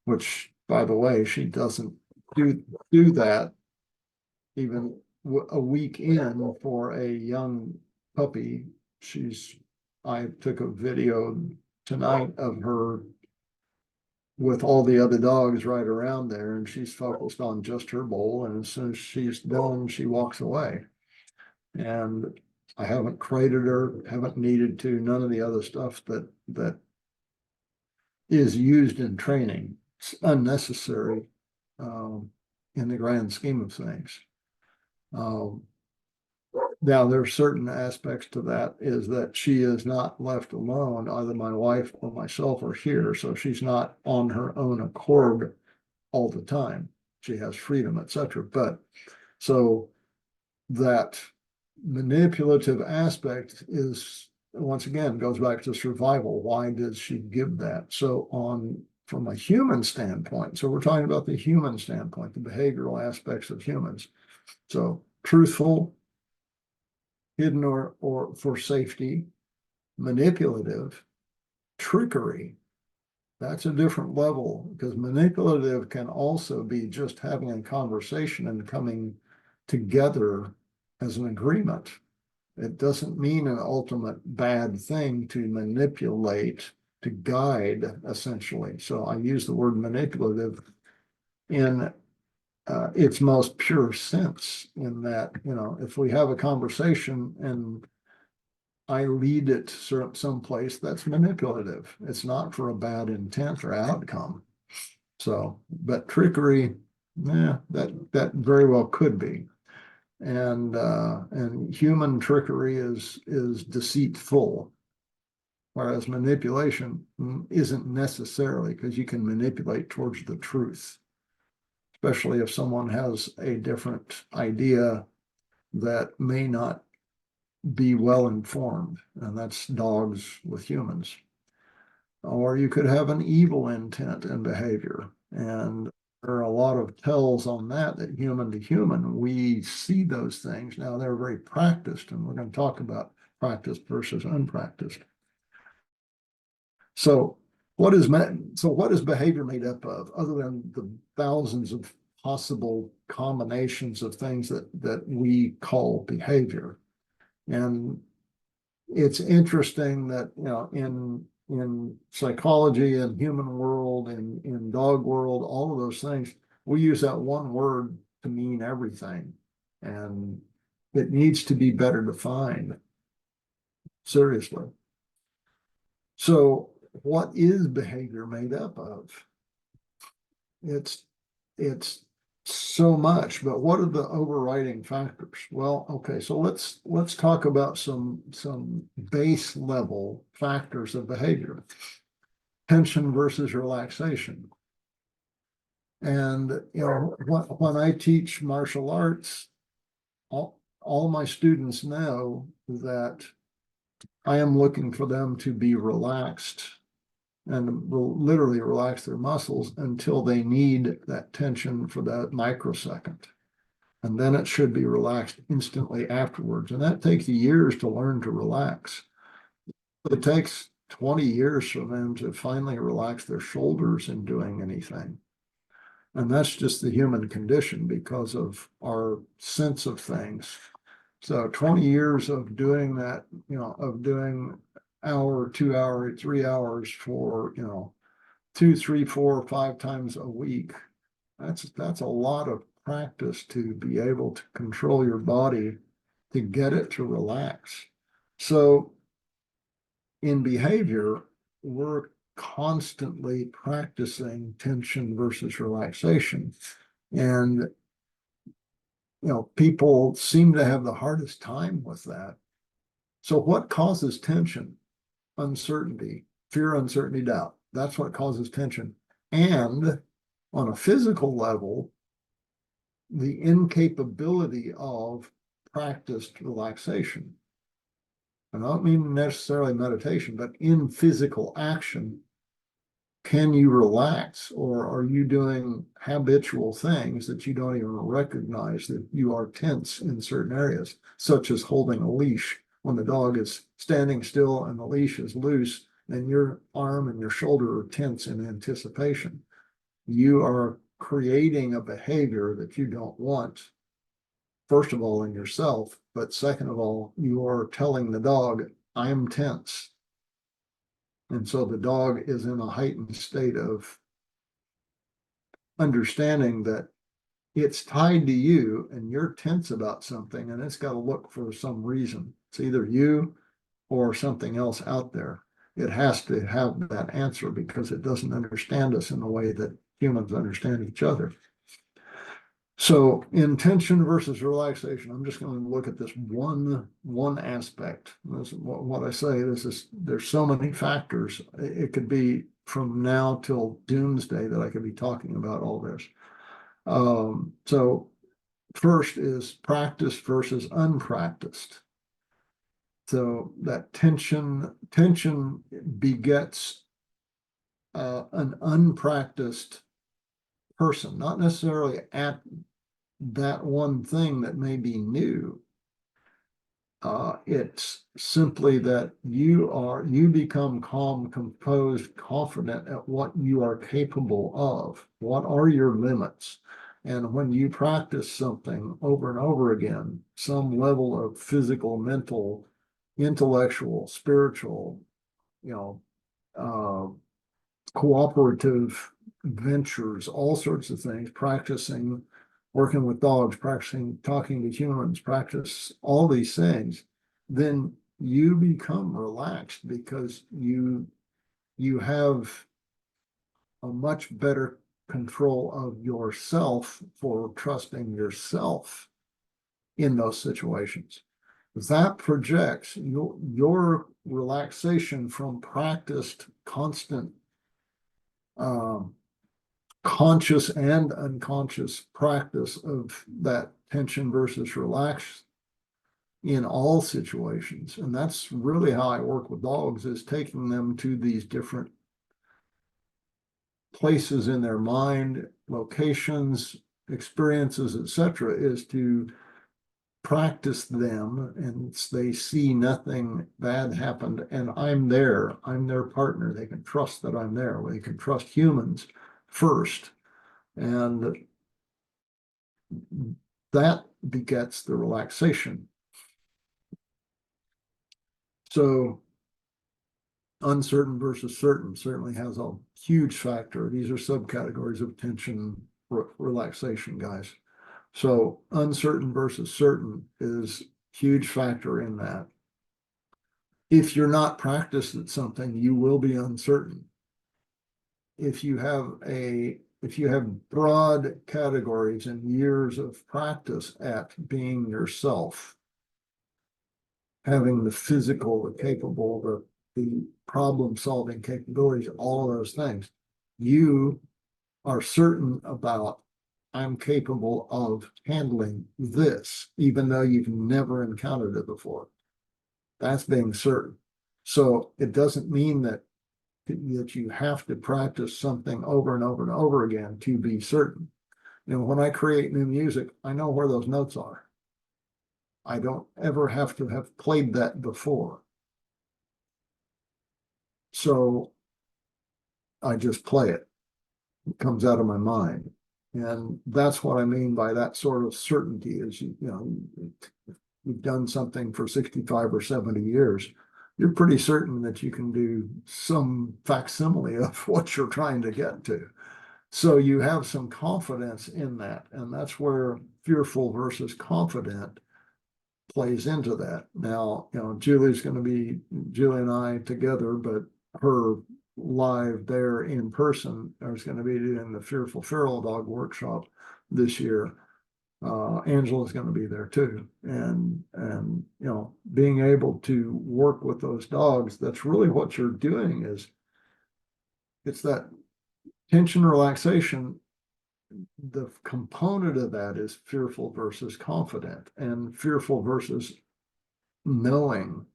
which, by the way, she doesn't do that even a week in for a young puppy. I took a video tonight of her with all the other dogs right around there, and she's focused on just her bowl, and as soon as she's done, she walks away. And I haven't crated her, haven't needed to, none of the other stuff that is used in training. It's unnecessary in the grand scheme of things. Now, there are certain aspects to that, is that she is not left alone. Either my wife or myself are here, so she's not on her own accord all the time. She has freedom, etc. But so that manipulative aspect is, once again, goes back to survival. Why did she give that? So from a human standpoint, so we're talking about the human standpoint, the behavioral aspects of humans. So truthful, hidden or for safety, manipulative, trickery. That's a different level, because manipulative can also be just having a conversation and coming together as an agreement. It doesn't mean an ultimate bad thing to manipulate, to guide, essentially. So I use the word manipulative in its most pure sense, in that, you know, if we have a conversation and I lead it someplace, that's manipulative. It's not for a bad intent or outcome. So, but trickery, that very well could be. And human trickery is deceitful, whereas manipulation isn't necessarily, because you can manipulate towards the truth, especially if someone has a different idea that may not be well informed, and that's dogs with humans. Or you could have an evil intent and behavior, and there are a lot of tells on that human to human, we see those things. Now, they're very practiced, and we're going to talk about practiced versus unpracticed. So what is behavior made up of, other than the thousands of possible combinations of things that we call behavior? And it's interesting that, you know, in psychology and human world and in dog world, all of those things, we use that one word to mean everything, and it needs to be better defined. Seriously. So what is behavior made up of? It's so much, but what are the overriding factors? Well, okay, so let's talk about some base level factors of behavior. Tension versus relaxation. And you know, when I teach martial arts, all my students know that I am looking for them to be relaxed and will literally relax their muscles until they need that tension for that microsecond. And then it should be relaxed instantly afterwards. And that takes years to learn to relax. It takes 20 years for them to finally relax their shoulders in doing anything. And that's just the human condition because of our sense of things. So 20 years of doing that, you know, of doing hour, 2 hour, 3 hours for, you know, 2, 3, 4, 5 times a week. That's a lot of practice to be able to control your body to get it to relax. So in behavior, we're constantly practicing tension versus relaxation. And, you know, people seem to have the hardest time with that. So what causes tension? Uncertainty, fear, uncertainty, doubt. That's what causes tension. And on a physical level, the incapability of practiced relaxation. And I don't mean necessarily meditation, but in physical action, can you relax, or are you doing habitual things that you don't even recognize that you are tense in certain areas, such as holding a leash. When the dog is standing still and the leash is loose, then your arm and your shoulder are tense in anticipation. You are creating a behavior that you don't want, first of all, in yourself, but second of all, you are telling the dog, I'm tense. And so the dog is in a heightened state of understanding that it's tied to you and you're tense about something, and it's got to look for some reason. It's either you or something else out there. It has to have that answer because it doesn't understand us in the way that humans understand each other. So intention versus relaxation, I'm just going to look at this one aspect. This is what I say, there's so many factors. It could be from now till doomsday that I could be talking about all this. So first is practiced versus unpracticed. So that tension begets an unpracticed person, not necessarily at that one thing that may be new. It's simply that you become calm, composed, confident at what you are capable of. What are your limits? And when you practice something over and over again, some level of physical, mental, intellectual, spiritual, you know, cooperative ventures, all sorts of things, practicing working with dogs, practicing talking to humans, practice all these things, then you become relaxed because you have a much better control of yourself for trusting yourself in those situations. That projects your relaxation from practiced constant conscious and unconscious practice of that tension versus relax in all situations. And that's really how I work with dogs, is taking them to these different places in their mind, locations, experiences, etc., is to practice them, and they see nothing bad happened, and I'm their partner. They can trust that I'm there. They can trust humans first, and that begets the relaxation. So uncertain versus certain certainly has a huge factor. These are subcategories of tension relaxation, guys. So uncertain versus certain is huge factor in that. If you're not practiced at something, you will be uncertain. If you have a if you have broad categories and years of practice at being yourself, having the physical, the capable, the problem-solving capabilities, all of those things, you are certain about, I'm capable of handling this, even though you've never encountered it before. That's being certain. So it doesn't mean that you have to practice something over and over and over again to be certain. You know, when I create new music, I know where those notes are. I don't ever have to have played that before. So I just play it. It comes out of my mind. And that's what I mean by that sort of certainty is, you know, you've done something for 65 or 70 years. You're pretty certain that you can do some facsimile of what you're trying to get to. So you have some confidence in that. And that's where fearful versus confident plays into that. Now, you know, Julie and I together, but her live there in person is going to be doing the Fearful Feral Dog workshop this year. Angela's going to be there too. And you know, being able to work with those dogs, that's really what you're doing is it's that tension relaxation. The component of that is fearful versus confident, and fearful versus knowing.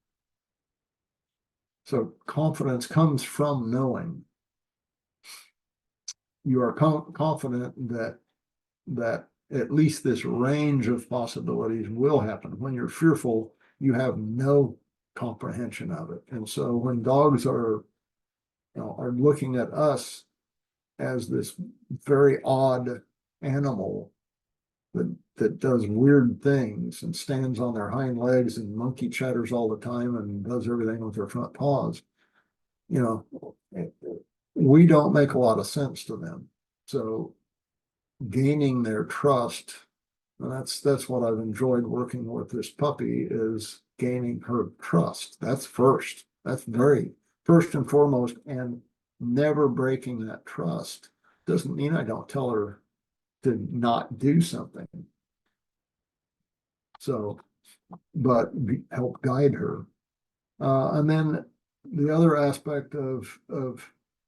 So confidence comes from knowing. You are confident that at least this range of possibilities will happen. When you're fearful, you have no comprehension of it. And so when dogs are, you know, are looking at us as this very odd animal that does weird things and stands on their hind legs and monkey chatters all the time and does everything with their front paws, you know, we don't make a lot of sense to them. So gaining their trust, and that's what I've enjoyed working with this puppy, is gaining her trust. That's first. That's very first and foremost, and never breaking that trust doesn't mean I don't tell her to not do something. So, but help guide her. And then the other aspect of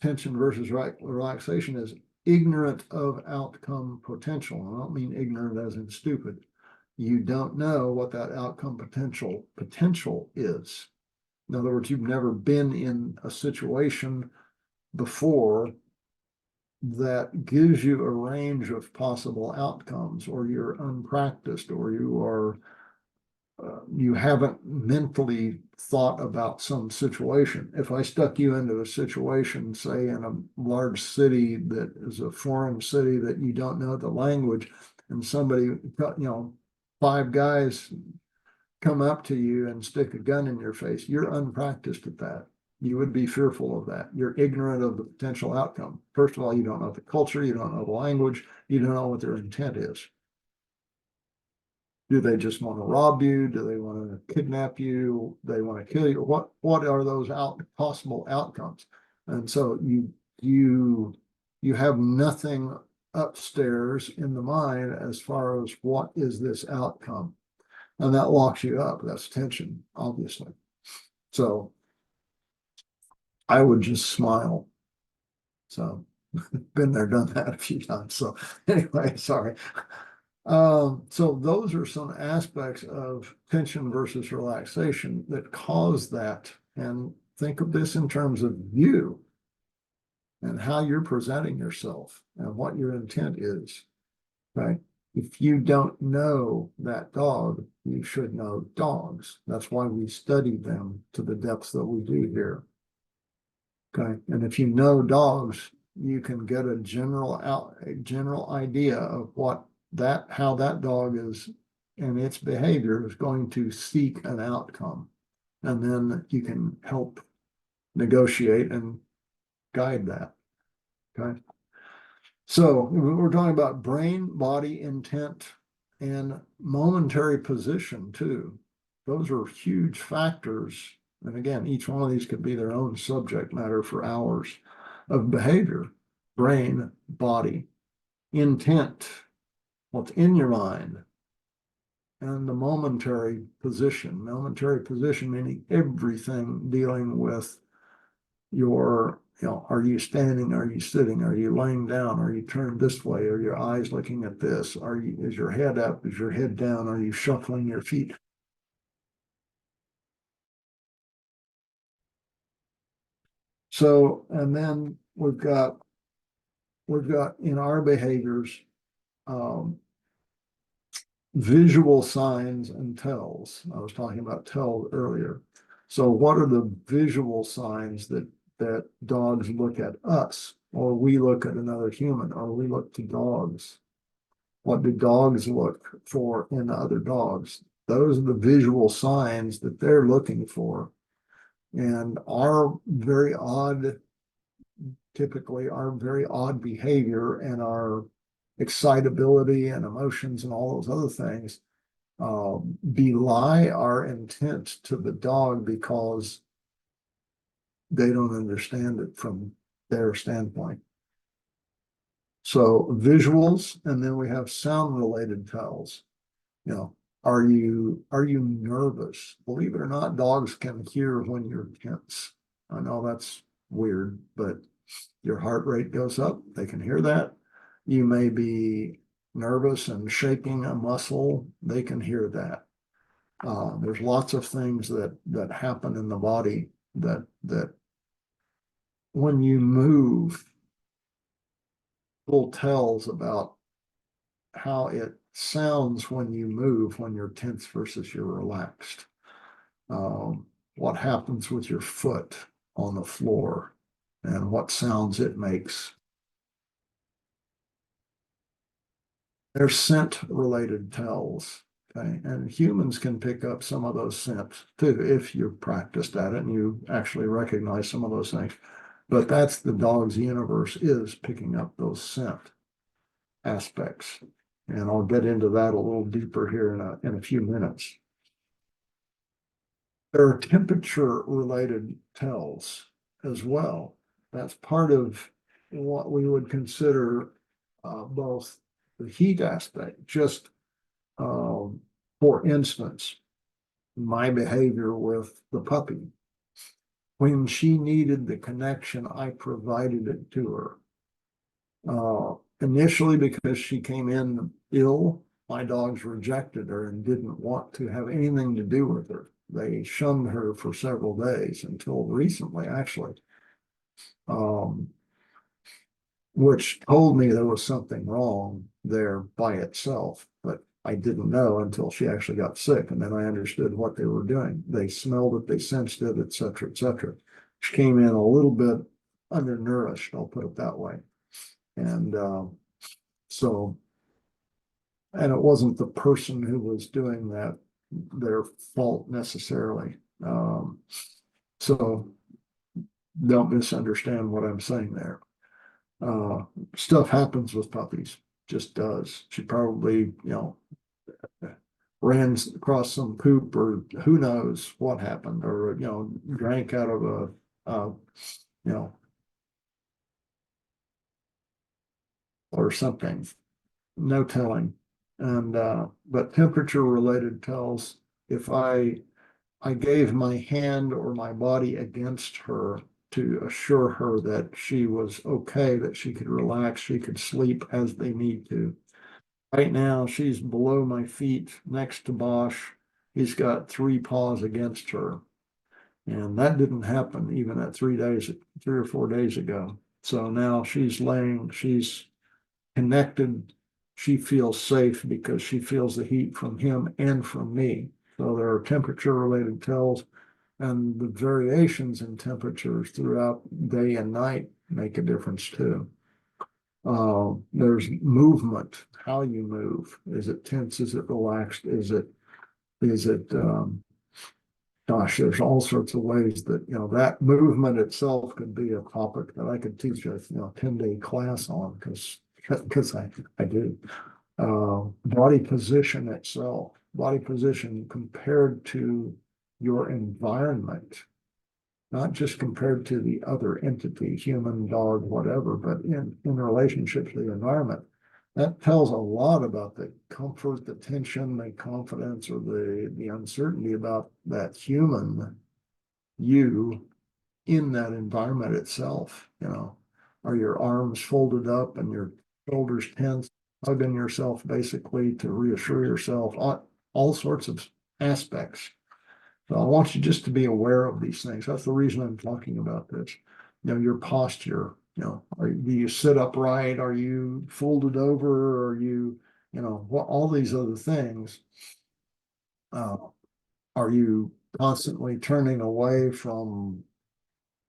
tension versus relaxation is ignorant of outcome potential. I don't mean ignorant as in stupid. You don't know what that outcome potential is. In other words, you've never been in a situation before that gives you a range of possible outcomes, or you're unpracticed, or you haven't mentally thought about some situation. If I stuck you into a situation, say in a large city that is a foreign city that you don't know the language, and somebody, you know, 5 guys come up to you and stick a gun in your face, you're unpracticed at that. You would be fearful of that. You're ignorant of the potential outcome. First of all, you don't know the culture, you don't know the language, you don't know what their intent is. Do they just want to rob you? Do they want to kidnap you? They want to kill you? What are those possible outcomes? And so you have nothing upstairs in the mind as far as what is this outcome. And that locks you up. That's tension, obviously. So I would just smile. So been there, done that a few times. So anyway, sorry. So those are some aspects of tension versus relaxation that cause that. And think of this in terms of you and how you're presenting yourself and what your intent is, right? If you don't know that dog, you should know dogs. That's why we study them to the depths that we do here. Okay, and if you know dogs, you can get a general idea of how that dog is and its behavior is going to seek an outcome. And then you can help negotiate and guide that. Okay. So we're talking about brain, body, intent, and momentary position too. Those are huge factors. And again, each one of these could be their own subject matter for hours of behavior. brain, body, intent, what's in your mind, and the momentary position meaning everything dealing with your, are you standing, are you sitting, are you laying down, are you turned this way, are your eyes looking at this, is your head up, is your head down, are you shuffling your feet? So, and then we've got in our behaviors, visual signs and tells. I was talking about tells earlier. So what are the visual signs that dogs look at us, or we look at another human, or we look to dogs? What do dogs look for in other dogs? Those are the visual signs that they're looking for. And typically our very odd behavior and our excitability and emotions and all those other things belie our intent to the dog because they don't understand it from their standpoint. So visuals, and then we have sound related tells. Are you nervous? Believe it or not, dogs can hear when you're tense. I know that's weird, but your heart rate goes up. They can hear that. You may be nervous and shaking a muscle. They can hear that. There's lots of things that happen in the body that when you move, little tells about how it sounds when you move, when you're tense versus you're relaxed. What happens with your foot on the floor and what sounds it makes. There's scent related tells. Okay, and humans can pick up some of those scents too if you're practiced at it and you actually recognize some of those things. But that's the dog's universe, is picking up those scent aspects. And I'll get into that a little deeper here in a few minutes. There are temperature related tells as well. That's part of what we would consider both the heat aspect, just for instance, my behavior with the puppy. When she needed the connection, I provided it to her. Initially, because she came in ill, my dogs rejected her and didn't want to have anything to do with her. They shunned her for several days until recently, actually, which told me there was something wrong there by itself. But I didn't know until she actually got sick, and then I understood what they were doing. They smelled it, they sensed it, et cetera, et cetera. She came in a little bit undernourished, I'll put it that way. And and it wasn't the person who was doing that their fault necessarily. So don't misunderstand what I'm saying there. Stuff happens with puppies, just does. She probably, ran across some poop, or who knows what happened, or drank out of or something. No telling. And but temperature related tells, if I gave my hand or my body against her to assure her that she was okay, that she could relax, she could sleep as they need to. Right now, she's below my feet next to Bosch. He's got 3 paws against her. And that didn't happen even at 3 or 4 days ago. So now she's connected. She feels safe because she feels the heat from him and from me. So there are temperature related tells, and the variations in temperatures throughout day and night make a difference too. There's movement, how you move. Is it tense? Is it relaxed? Is it gosh, there's all sorts of ways that, that movement itself could be a topic that I could teach a 10-day class on, because I do. Body position itself, body position compared to your environment. not just compared to the other entity, human, dog, whatever, but in relationship to the environment. That tells a lot about the comfort, the tension, the confidence, or the uncertainty about that human you in that environment itself. You know, are your arms folded up and your shoulders tense, hugging yourself basically to reassure yourself, all sorts of aspects. So I want you just to be aware of these things. That's the reason I'm talking about this. You know, your posture, you know, do you sit upright? Are you folded over? Are you, you know, what, all these other things. Are you constantly turning away from,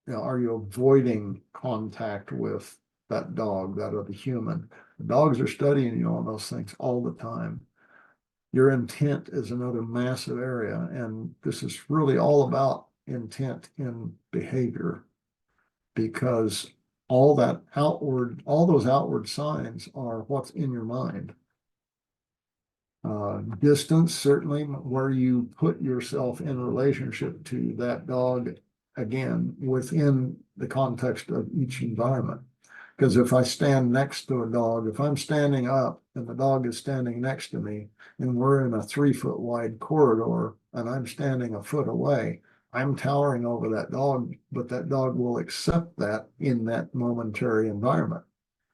you know, are you avoiding contact with that dog, that other human? The dogs are studying you on those things all the time. Your intent is another massive area, and this is really all about intent in behavior, because all those outward signs are what's in your mind. Distance, certainly, where you put yourself in relationship to that dog, again, within the context of each environment. Because if I stand next to a dog, if I'm standing up and the dog is standing next to me, and we're in a 3-foot wide corridor and I'm standing a foot away, I'm towering over that dog, but that dog will accept that in that momentary environment.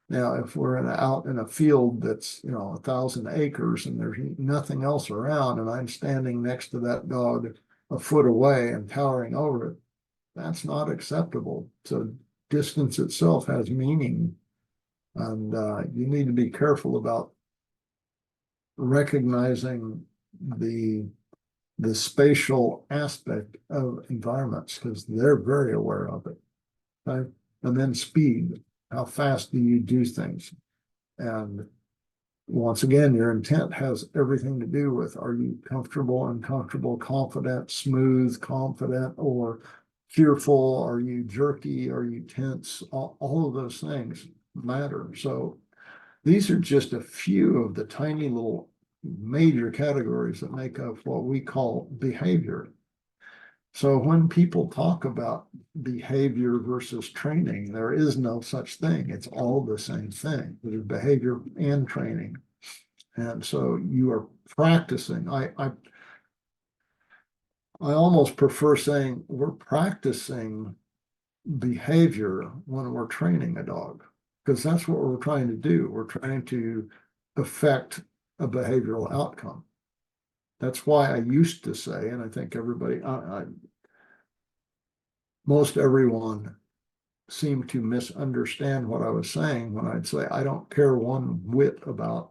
Now, if we're out in a field that's, you know, 1,000 acres and there's nothing else around, and I'm standing next to that dog a foot away and towering over it, that's not acceptable. So distance itself has meaning, and you need to be careful about recognizing the spatial aspect of environments, because they're very aware of it. Okay? And then speed. How fast do you do things? And once again, your intent has everything to do with, are you comfortable, uncomfortable, confident, smooth, confident, or fearful? Are you jerky? Are you tense? All of those things matter. So these are just a few of the tiny little major categories that make up what we call behavior. So when people talk about behavior versus training, there is no such thing. It's all the same thing. There's behavior and training. And so you are practicing. I almost prefer saying we're practicing behavior when we're training a dog, because that's what we're trying to do. We're trying to affect a behavioral outcome. That's why I used to say, and I think everybody, most everyone seemed to misunderstand what I was saying when I'd say, I don't care one whit about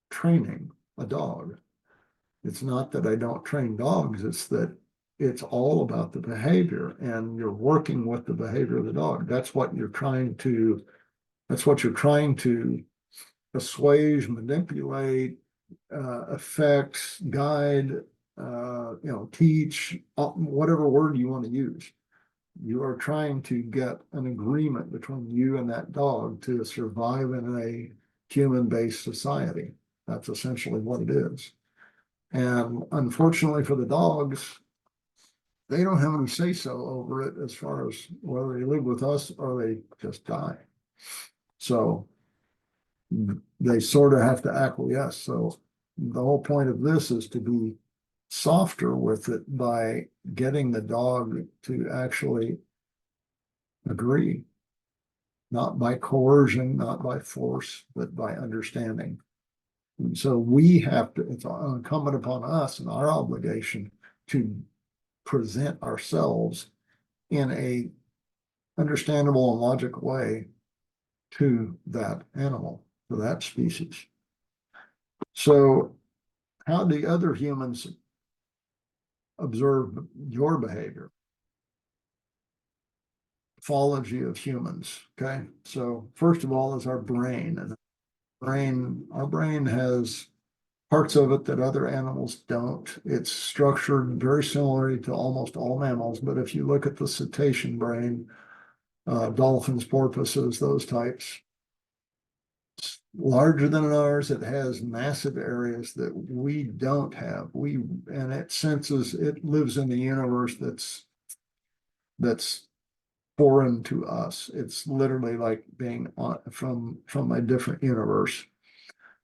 training a dog. It's not that I don't train dogs, it's that it's all about the behavior, and you're working with the behavior of the dog. That's what you're trying to assuage, manipulate, affect, guide, teach, whatever word you want to use. You are trying to get an agreement between you and that dog to survive in a human-based society. That's essentially what it is. And unfortunately for the dogs, they don't have any say-so over it as far as whether they live with us or they just die. So they sort of have to acquiesce. So the whole point of this is to be softer with it by getting the dog to actually agree, not by coercion, not by force, but by understanding. And so we have to, it's incumbent upon us and our obligation to present ourselves in a understandable and logical way to that animal, to that species. So how do other humans observe your behavior? Morphology of humans. Okay. So first of all is our brain. And our brain has parts of it that other animals don't. It's structured very similarly to almost all mammals, but if you look at the cetacean brain, dolphins, porpoises, those types, it's larger than ours. It has massive areas that we don't have. And it senses, it lives in the universe that's that's foreign to us. It's literally like being on from a different universe.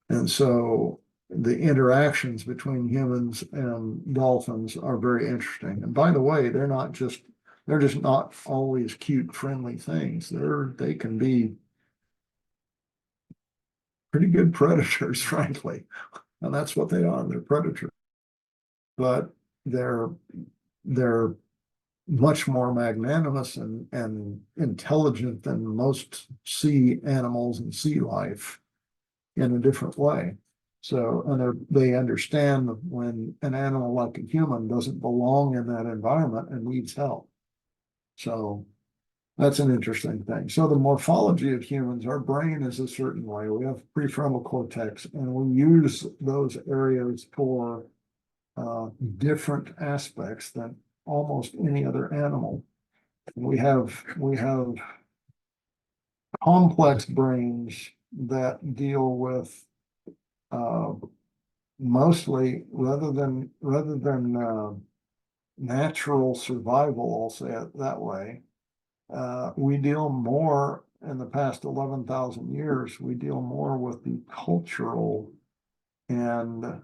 And so the interactions between humans and dolphins are very interesting. And by the way, they're just not always cute, friendly things. They can be pretty good predators, frankly. And that's what they are. They're predators. But they're much more magnanimous and intelligent than most sea animals and sea life in a different way. So, and they understand when an animal like a human doesn't belong in that environment and needs help. So that's an interesting thing. So the morphology of humans, our brain is a certain way. We have prefrontal cortex, and we use those areas for different aspects than almost any other animal. We have complex brains that deal with mostly rather than natural survival, I'll say it that way. We deal more in the past 11,000 years. We deal more with the cultural and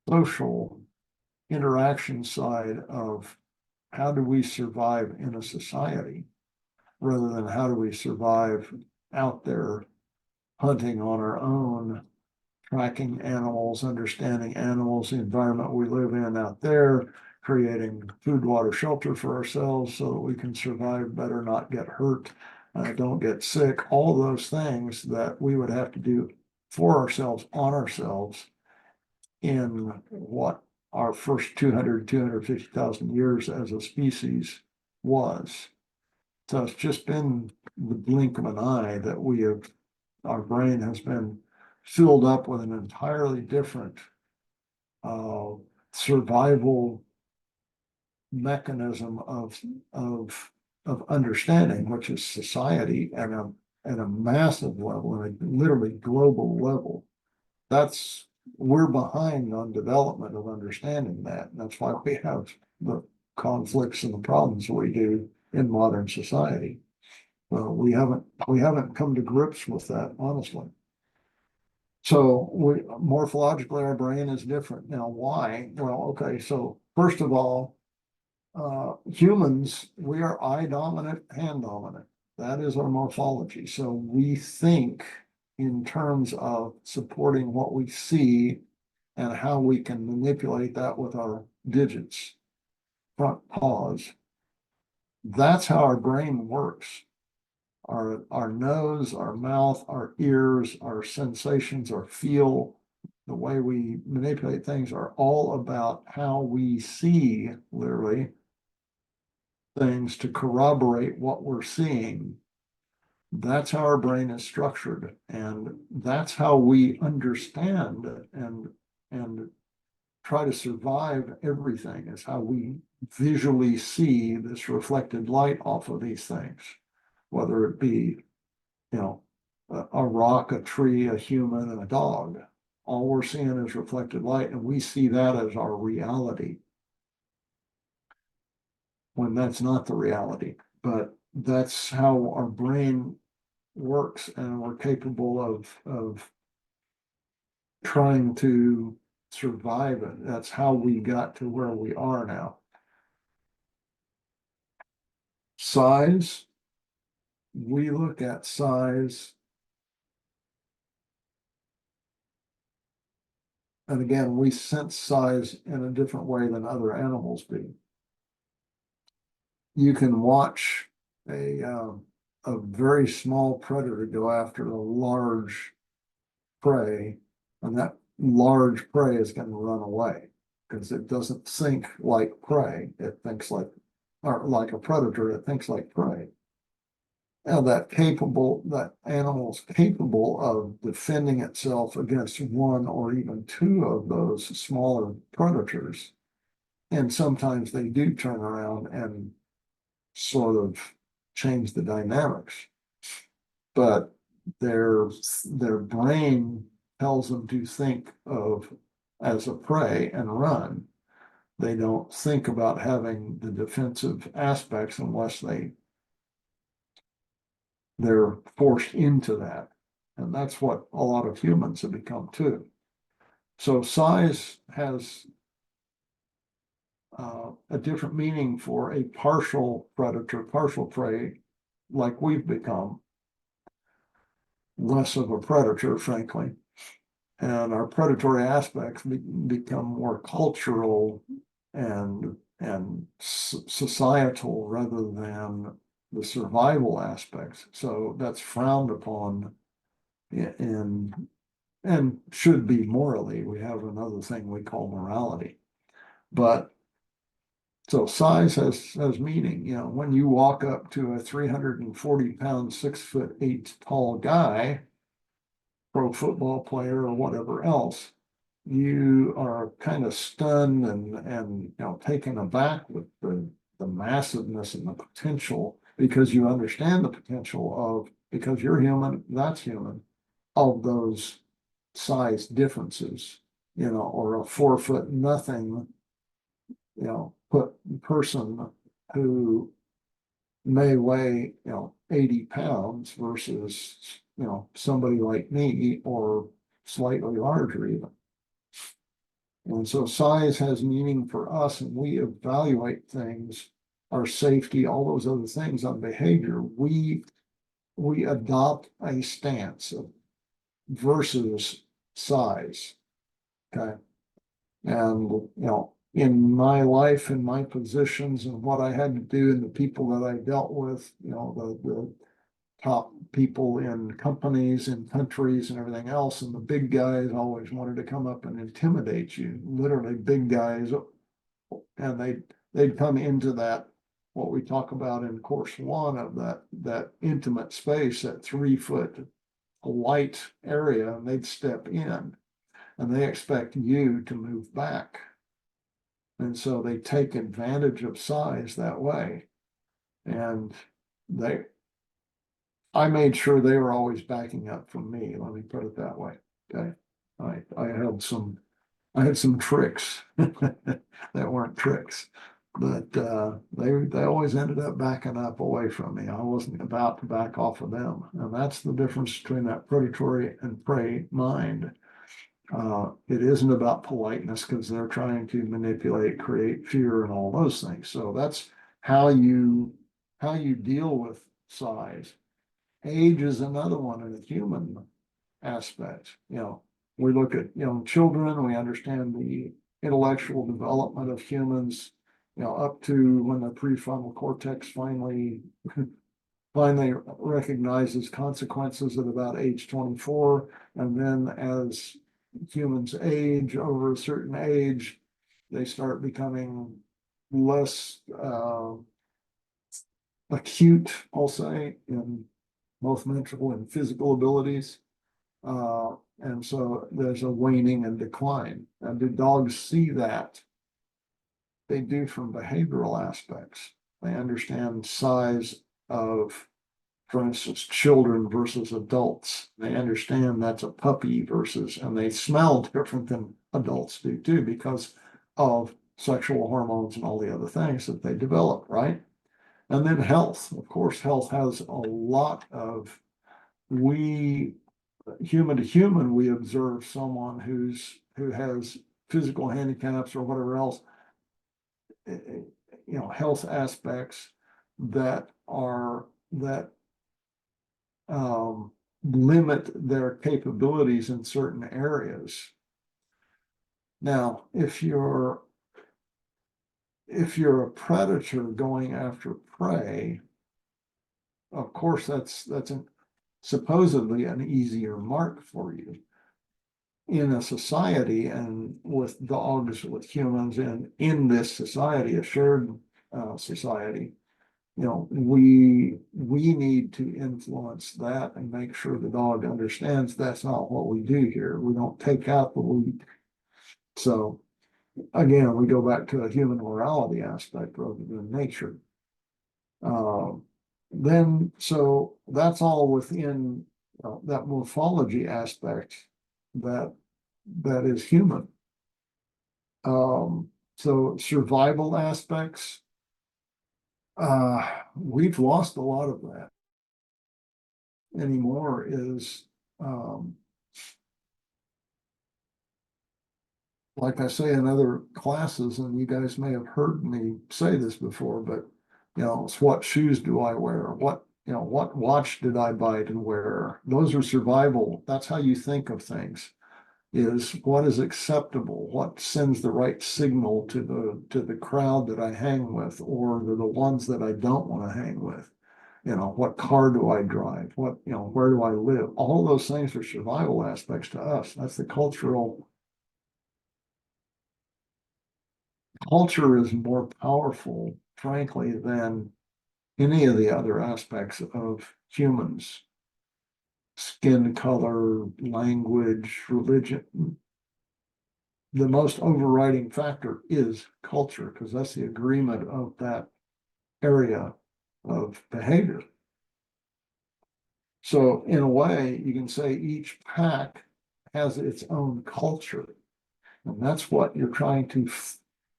social interaction side of how do we survive in a society rather than how do we survive out there hunting on our own, tracking animals, understanding animals, the environment we live in out there, creating food, water, shelter for ourselves so that we can survive better, not get hurt, don't get sick, all those things that we would have to do for ourselves, on ourselves, in what our first 250,000 years as a species was. So it's just been the blink of an eye that our brain has been filled up with an entirely different survival mechanism of understanding, which is society at a massive level, at a literally global level. We're behind on development of understanding that. And that's why we have the conflicts and the problems we do in modern society. Well, we haven't come to grips with that, honestly. So morphologically, our brain is different. Now, why? Well, okay, so first of all, humans, we are eye dominant, hand dominant. That is our morphology. So we think in terms of supporting what we see and how we can manipulate that with our digits, front paws. That's how our brain works. Our nose, our mouth, our ears, our sensations, our feel, the way we manipulate things are all about how we see, literally, things to corroborate what we're seeing. That's how our brain is structured, and that's how we understand and try to survive everything, is how we visually see this reflected light off of these things, whether it be, a rock, a tree, a human, and a dog. All we're seeing is reflected light, and we see that as our reality, when that's not the reality. But that's how our brain works, and we're capable of trying to survive it. That's how we got to where we are now. Size, we look at size, and again, we sense size in a different way than other animals do. You can watch a very small predator go after a large prey, and that large prey is going to run away because it doesn't think like prey. It thinks like a predator. It thinks like prey. Now that animal is capable of defending itself against one or even two of those smaller predators. And sometimes they do turn around and sort of change the dynamics. But their brain tells them to think of as a prey and run. they don't think about having the defensive aspects unless they're forced into that. And that's what a lot of humans have become too. So size has a different meaning for a partial predator, partial prey, like we've become. Less of a predator, frankly. And our predatory aspects become more cultural and societal rather than the survival aspects. So that's frowned upon and should be morally. We have another thing we call morality. But so size has meaning. You know, when you walk up to a 340-pound, 6'8" tall guy, pro football player or whatever else, you are kind of stunned and taken aback with the massiveness and the potential, because you understand the potential of, because you're human, that's human, of those size differences, or a 4 foot nothing, person who may weigh, 80 pounds versus, somebody like me or slightly larger even. And so size has meaning for us, and we evaluate things, our safety, all those other things on behavior. We adopt a stance of versus size. Okay. And, in my life, in my positions and what I had to do and the people that I dealt with, the top people in companies and countries and everything else, and the big guys always wanted to come up and intimidate you, literally big guys. And they'd come into that, what we talk about in course 1 of that intimate space, that 3 foot light area, and they'd step in and they expect you to move back. And so they take advantage of size that way. And I made sure they were always backing up from me, let me put it that way. Okay. I had some tricks that weren't tricks, but they always ended up backing up away from me. I wasn't about to back off of them. And that's the difference between that predatory and prey mind. It isn't about politeness, because they're trying to manipulate, create fear and all those things. So that's how you deal with size. Age is another one in the human aspect. We look at young children, we understand the intellectual development of humans, up to when the prefrontal cortex finally recognizes consequences at about age 24. And then as humans age, over a certain age, they start becoming less acute, I'll say, in both mental and physical abilities. And so there's a waning and decline. And do dogs see that? They do from behavioral aspects. They understand size of, for instance, children versus adults. They understand that's a puppy versus, and they smell different than adults do too, because of sexual hormones and all the other things that they develop, right? And then health, of course, health has a lot of, human to human, we observe someone who has physical handicaps or whatever else, health aspects that limit their capabilities in certain areas. Now, if you're a predator going after prey, of course, that's supposedly an easier mark for you. In a society, and with dogs, with humans, and in this society, a shared society, we need to influence that and make sure the dog understands that's not what we do here. We don't take out the weak. So again, we go back to a human morality aspect rather than nature. Then, so that's all within that morphology aspect that is human. So survival aspects, we've lost a lot of that. Anymore is, like I say in other classes, and you guys may have heard me say this before, but it's what shoes do I wear? What watch did I buy and wear? Those are survival. That's how you think of things. Is what is acceptable, what sends the right signal to the crowd that I hang with, or the ones that I don't want to hang with. What car do I drive? What, where do I live? All of those things are survival aspects to us. That's the cultural. Culture is more powerful, frankly, than any of the other aspects of humans. Skin color, language, religion. The most overriding factor is culture, because that's the agreement of that area of behavior. So in a way, you can say each pack has its own culture. And that's what you're trying to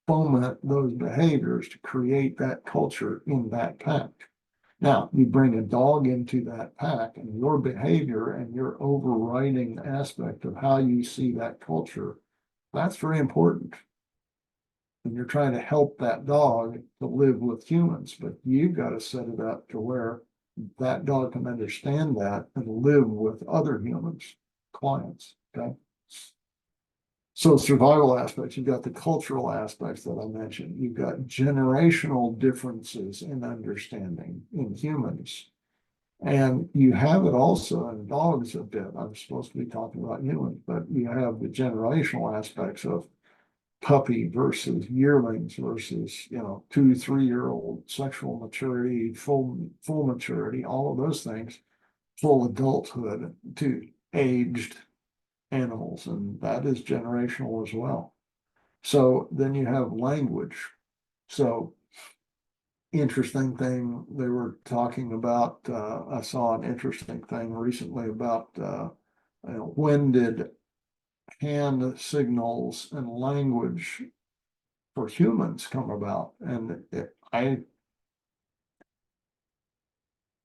foment those behaviors to create that culture in that pack. Now, you bring a dog into that pack, and your behavior and your overriding aspect of how you see that culture, that's very important. And you're trying to help that dog to live with humans, but you've got to set it up to where that dog can understand that and live with other humans, clients, okay? So survival aspects, you've got the cultural aspects that I mentioned. You've got generational differences in understanding in humans. And you have it also in dogs a bit. I'm supposed to be talking about humans, but you have the generational aspects of puppy versus yearlings versus 2-3-year-old, sexual maturity, full maturity, all of those things, full adulthood to aged animals, and that is generational as well. So then you have language. So interesting thing they were talking about, I saw an interesting thing recently about when did hand signals and language for humans come about? And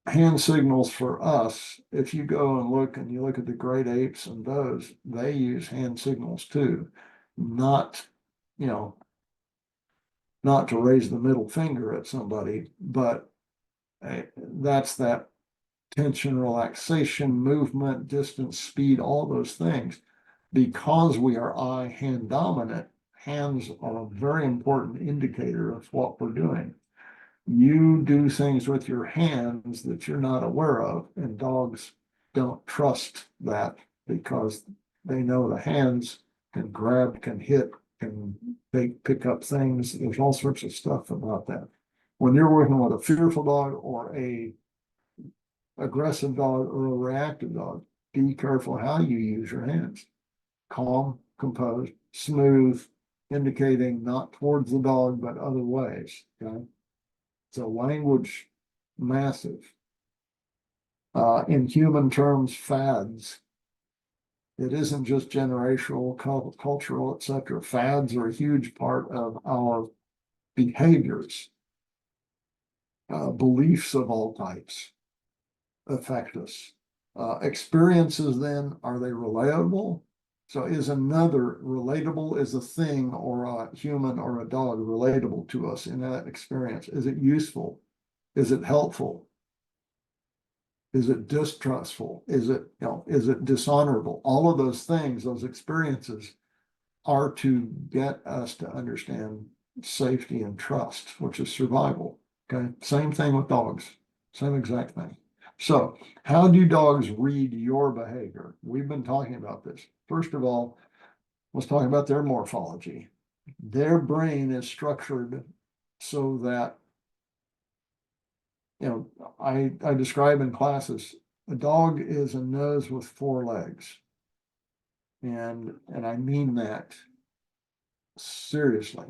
hand signals for us, if you go and you look at the great apes and those, they use hand signals too. Not to raise the middle finger at somebody, but that's that tension, relaxation, movement, distance, speed, all those things. Because we are eye-hand dominant, hands are a very important indicator of what we're doing. You do things with your hands that you're not aware of, and dogs don't trust that because they know the hands can grab, can hit, can pick up things. There's all sorts of stuff about that. When you're working with a fearful dog or a aggressive dog or a reactive dog, be careful how you use your hands. Calm, composed, smooth, indicating not towards the dog, but other ways. Okay. So language, massive. In human terms, fads. It isn't just generational, cultural, etc. Fads are a huge part of our behaviors. Beliefs of all types affect us. Experiences then, are they relatable? So is another relatable, is a thing or a human or a dog relatable to us in that experience? Is it useful? Is it helpful? Is it distrustful? Is it dishonorable? All of those things, those experiences are to get us to understand safety and trust, which is survival. Okay. Same thing with dogs, same exact thing. So how do dogs read your behavior? We've been talking about this. First of all, let's talk about their morphology. Their brain is structured so that, I describe in classes, a dog is a nose with 4 legs. And I mean that seriously.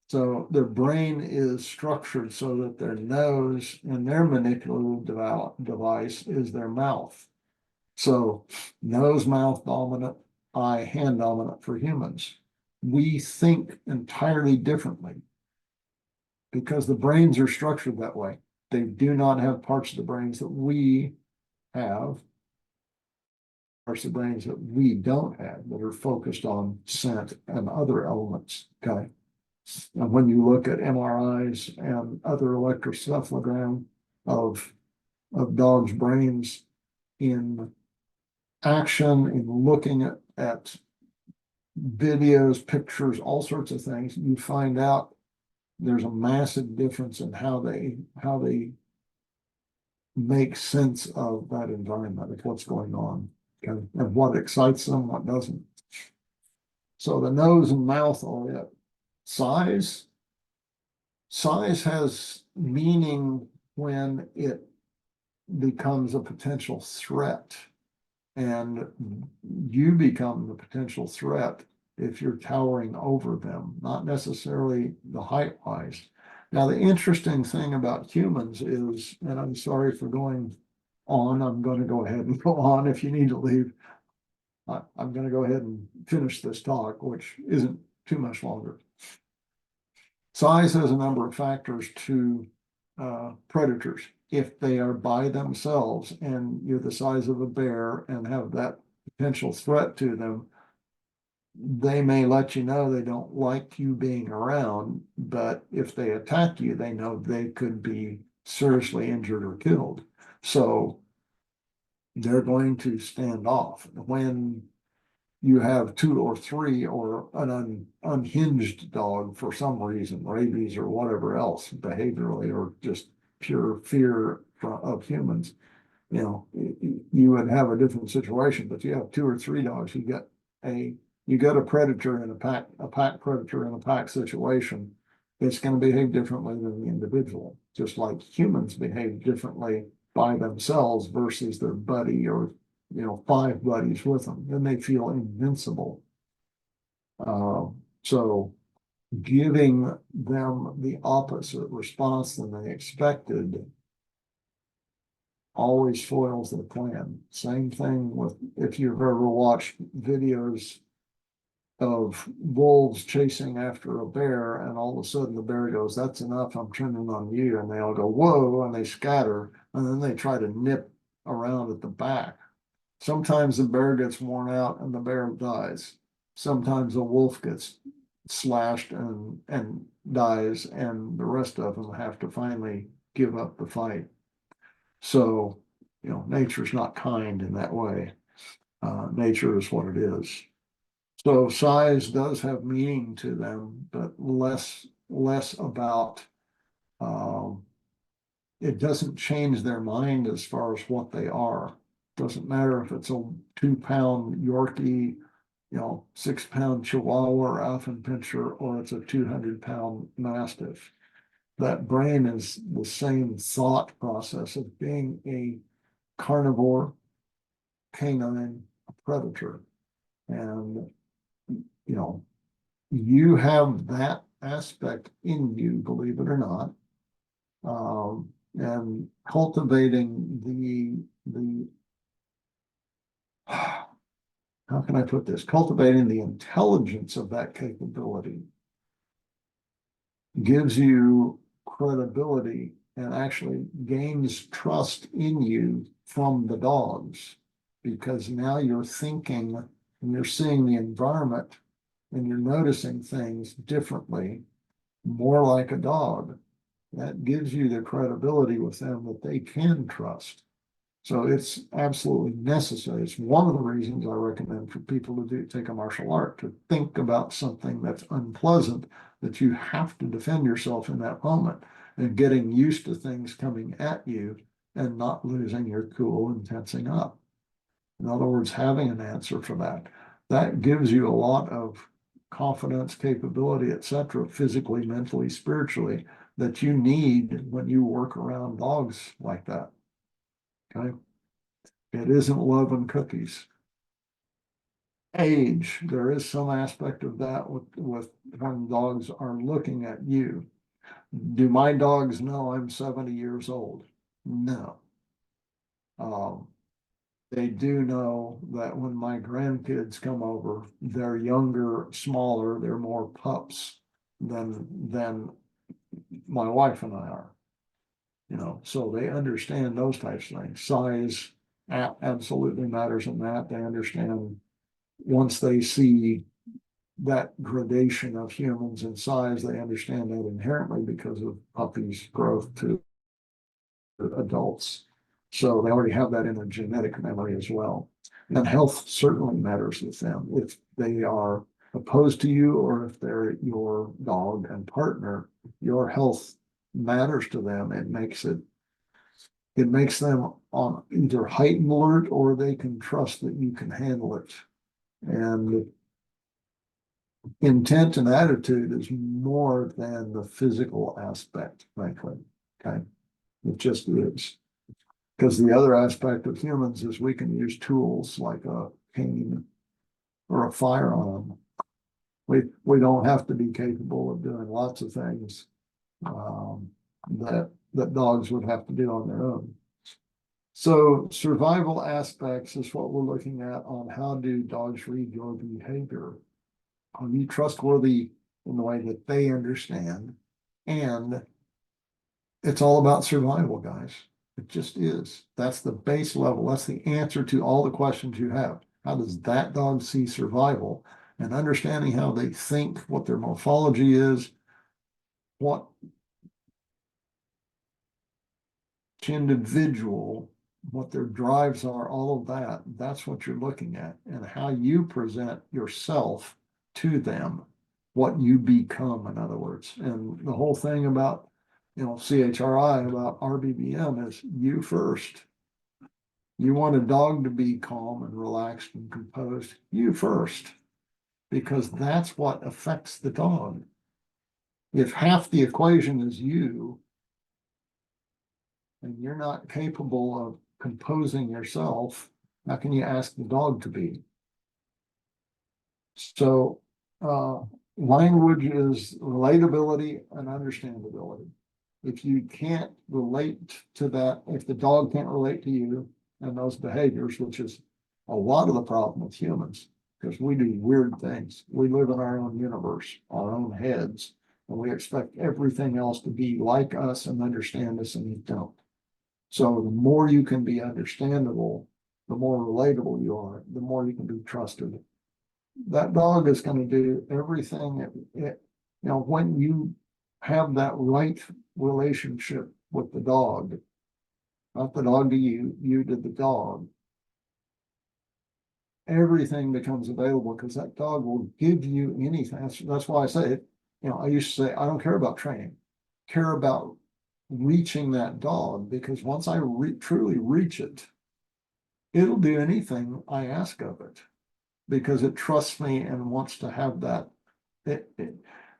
So their brain is structured so that their nose and their manipulative device is their mouth. So nose, mouth dominant, eye, hand dominant for humans. we think entirely differently because the brains are structured that way. They do not have parts of the brains that we have, parts of the brains that we don't have that are focused on scent and other elements. Okay. And when you look at MRIs and other electroencephalogram of dogs' brains in action, in looking at videos, pictures, all sorts of things, you find out there's a massive difference in how they make sense of that environment, of what's going on, okay, and what excites them, what doesn't. So the nose and mouth are it. Size has meaning when it becomes a potential threat, and you become the potential threat if you're towering over them, not necessarily the height wise. Now, the interesting thing about humans is, and I'm sorry for going on, I'm going to go ahead and go on if you need to leave. I'm going to go ahead and finish this talk, which isn't too much longer. Size has a number of factors to predators. If they are by themselves and you're the size of a bear and have that potential threat to them, they may let you know they don't like you being around, but if they attack you, they know they could be seriously injured or killed. So they're going to stand off. When you have 2 or 3 or an unhinged dog for some reason, rabies or whatever else, behaviorally or just pure fear of humans, you know, you would have a different situation. But you have 2 or 3 dogs, you get a predator in a pack predator in a pack situation, it's going to behave differently than the individual, just like humans behave differently by themselves versus their buddy or 5 buddies with them. Then they feel invincible. So giving them the opposite response than they expected always foils their plan. Same thing with if you've ever watched videos of wolves chasing after a bear, and all of a sudden the bear goes, "That's enough, I'm turning on you," and they all go, "Whoa," and they scatter, and then they try to nip around at the back. Sometimes the bear gets worn out and the bear dies. Sometimes the wolf gets slashed and dies, and the rest of them have to finally give up the fight. So, nature's not kind in that way. Nature is what it is. So size does have meaning to them, but less about, it doesn't change their mind as far as what they are. Doesn't matter if it's a 2-pound Yorkie, 6-pound Chihuahua or Affenpinscher, or it's a 200-pound Mastiff. That brain is the same thought process of being a carnivore, canine, a predator. And, you have that aspect in you, believe it or not. And cultivating the how can I put this? Cultivating the intelligence of that capability gives you credibility and actually gains trust in you from the dogs, because now you're thinking and you're seeing the environment and you're noticing things differently, more like a dog. That gives you the credibility with them that they can trust. So it's absolutely necessary. It's one of the reasons I recommend for people to take a martial art, to think about something that's unpleasant, that you have to defend yourself in that moment, and getting used to things coming at you and not losing your cool and tensing up. In other words, having an answer for that. That gives you a lot of confidence, capability, etc., physically, mentally, spiritually, that you need when you work around dogs like that. Okay. It isn't love and cookies. Age, there is some aspect of that with when dogs are looking at you. Do my dogs know I'm 70 years old? No. they do know that when my grandkids come over, they're younger, smaller, they're more pups than my wife and I are. You know, so they understand those types of things. Size absolutely matters in that. They understand once they see that gradation of humans in size, they understand that inherently because of puppies' growth to adults. So they already have that in their genetic memory as well. And health certainly matters with them. If they are opposed to you or if they're your dog and partner, your health matters to them. It makes them on either heightened alert or they can trust that you can handle it. And intent and attitude is more than the physical aspect, frankly. Okay. It just is. Because the other aspect of humans is we can use tools like a cane or a firearm. We don't have to be capable of doing lots of things that dogs would have to do on their own. So survival aspects is what we're looking at on how do dogs read your behavior. Are you trustworthy in the way that they understand? And it's all about survival, guys. It just is. That's the base level. That's the answer to all the questions you have. How does that dog see survival? And understanding how they think, what their morphology is, what individual, what their drives are, all of that, that's what you're looking at. And how you present yourself to them, what you become, in other words. And the whole thing about CHRI, about RBBM is you first. You want a dog to be calm and relaxed and composed, you first, because that's what affects the dog. If half the equation is you, and you're not capable of composing yourself, how can you ask the dog to be? So language is relatability and understandability. If you can't relate to that, if the dog can't relate to you and those behaviors, which is a lot of the problem with humans, because we do weird things. We live in our own universe, our own heads, and we expect everything else to be like us and understand us, and you don't. So the more you can be understandable, the more relatable you are, the more you can be trusted. That dog is going to do everything when you have that right relationship with the dog, not the dog to you, you to the dog, everything becomes available because that dog will give you anything. That's why I say it. I used to say, I don't care about training, care about reaching that dog, because once I truly reach it, it'll do anything I ask of it because it trusts me and wants to have that.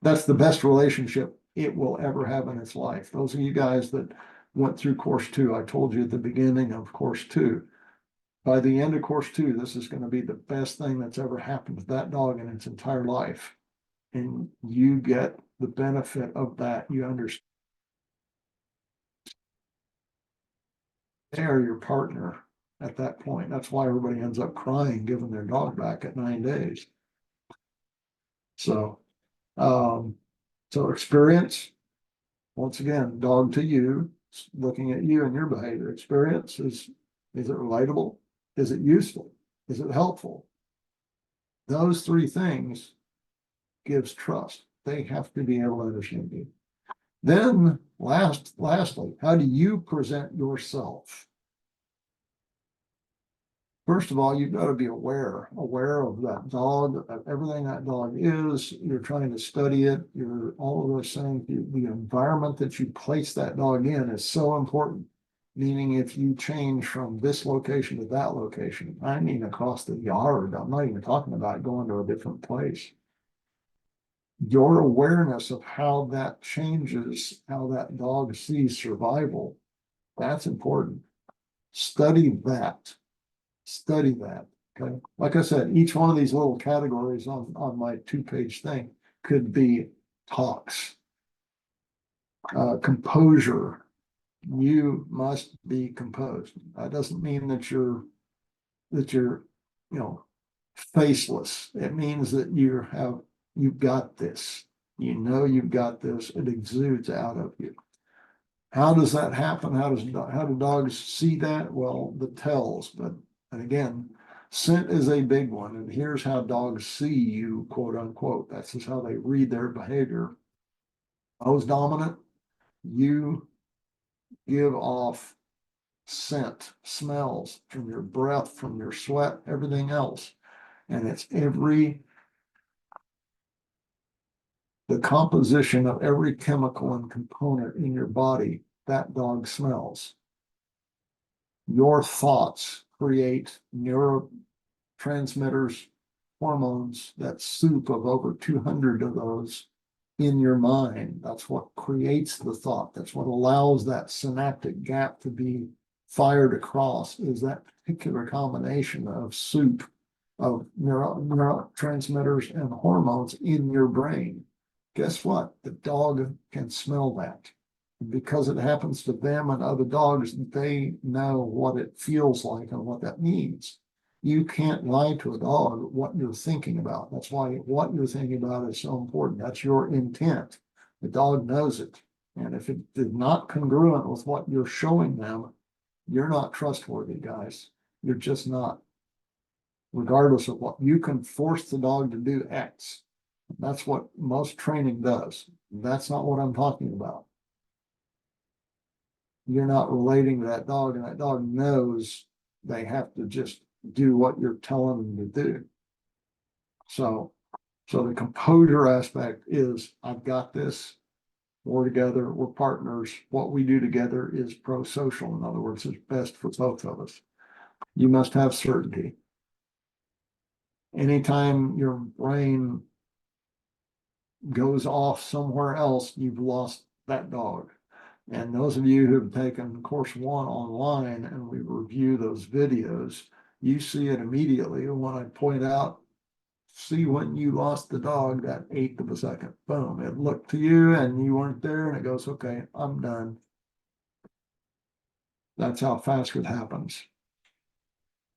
That's the best relationship it will ever have in its life. Those of you guys that went through course 2, I told you at the beginning of course 2, by the end of course 2, this is going to be the best thing that's ever happened to that dog in its entire life. And you get the benefit of that. You understand they are your partner at that point. That's why everybody ends up crying, giving their dog back at 9 days. So experience, once again, dog to you, looking at you and your behavior. Experience is it relatable? Is it useful? Is it helpful? Those 3 things gives trust. They have to be able to understand you. Then lastly, how do you present yourself? First of all, you've got to be aware of that dog, of everything that dog is. You're trying to study it. You're all of those things. The environment that you place that dog in is so important. Meaning if you change from this location to that location, I mean across the yard, I'm not even talking about going to a different place. Your awareness of how that changes, how that dog sees survival, that's important. Study that. Okay. Like I said, each one of these little categories on my 2-page thing could be talks, composure. You must be composed. That doesn't mean that you're that you're, faceless. It means that you've got this. You've got this. It exudes out of you. How does that happen? How do dogs see that? Well, the tells, and again, scent is a big one. And here's how dogs see you, quote unquote. That's just how they read their behavior. Most dominant, you give off scent, smells from your breath, from your sweat, everything else. And it's the composition of every chemical and component in your body that dog smells. Your thoughts create neurotransmitters, hormones, that soup of over 200 of those in your mind. That's what creates the thought. That's what allows that synaptic gap to be fired across, is that particular combination of soup of neurotransmitters and hormones in your brain. Guess what? The dog can smell that. Because it happens to them and other dogs, they know what it feels like and what that means. You can't lie to a dog what you're thinking about. That's why what you're thinking about is so important. That's your intent. The dog knows it. And if it is not congruent with what you're showing them, you're not trustworthy, guys. You're just not. Regardless of what, you can force the dog to do X. That's what most training does. That's not what I'm talking about. You're not relating to that dog, and that dog knows they have to just do what you're telling them to do. So the composure aspect is, I've got this. We're together. We're partners. What we do together is pro-social. In other words, it's best for both of us. You must have certainty. Anytime your brain goes off somewhere else, you've lost that dog. And those of you who have taken course 1 online and we review those videos, you see it immediately when I point out, see when you lost the dog, that 1/8 of a second. Boom, it looked to you and you weren't there and it goes, okay, I'm done. That's how fast it happens.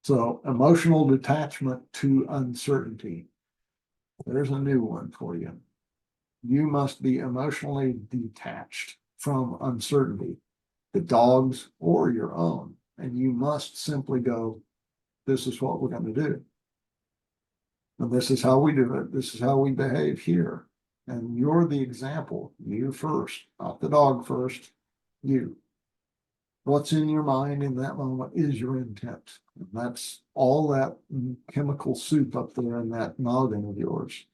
So emotional detachment to uncertainty. There's a new one for you. You must be emotionally detached from uncertainty, the dog's or your own. And you must simply go, this is what we're going to do. And this is how we do it. This is how we behave here. And you're the example. You first, not the dog first. You. What's in your mind in that moment is your intent. And that's all that chemical soup up there in that noggin of yours.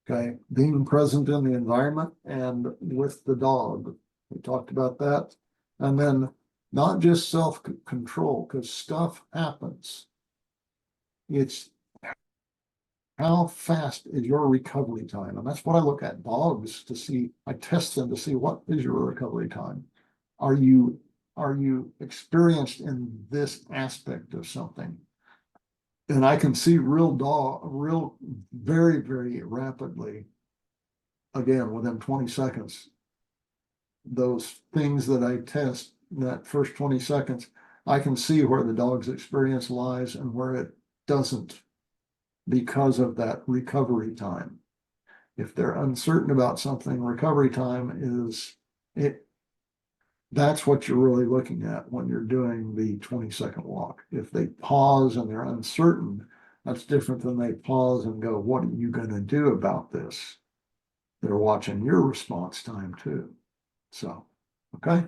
Okay, being present in the environment and with the dog. We talked about that. And then not just self-control, because stuff happens. It's how fast is your recovery time? And that's what I look at dogs to see. I test them to see, what is your recovery time? Are you experienced in this aspect of something? And I can see very, very rapidly, again, within 20 seconds, those things that I test in that first 20 seconds, I can see where the dog's experience lies and where it doesn't, because of that recovery time. If they're uncertain about something, recovery time is it. That's what you're really looking at when you're doing the 20-second walk. If they pause and they're uncertain, that's different than they pause and go, what are you going to do about this? They're watching your response time too. So, okay.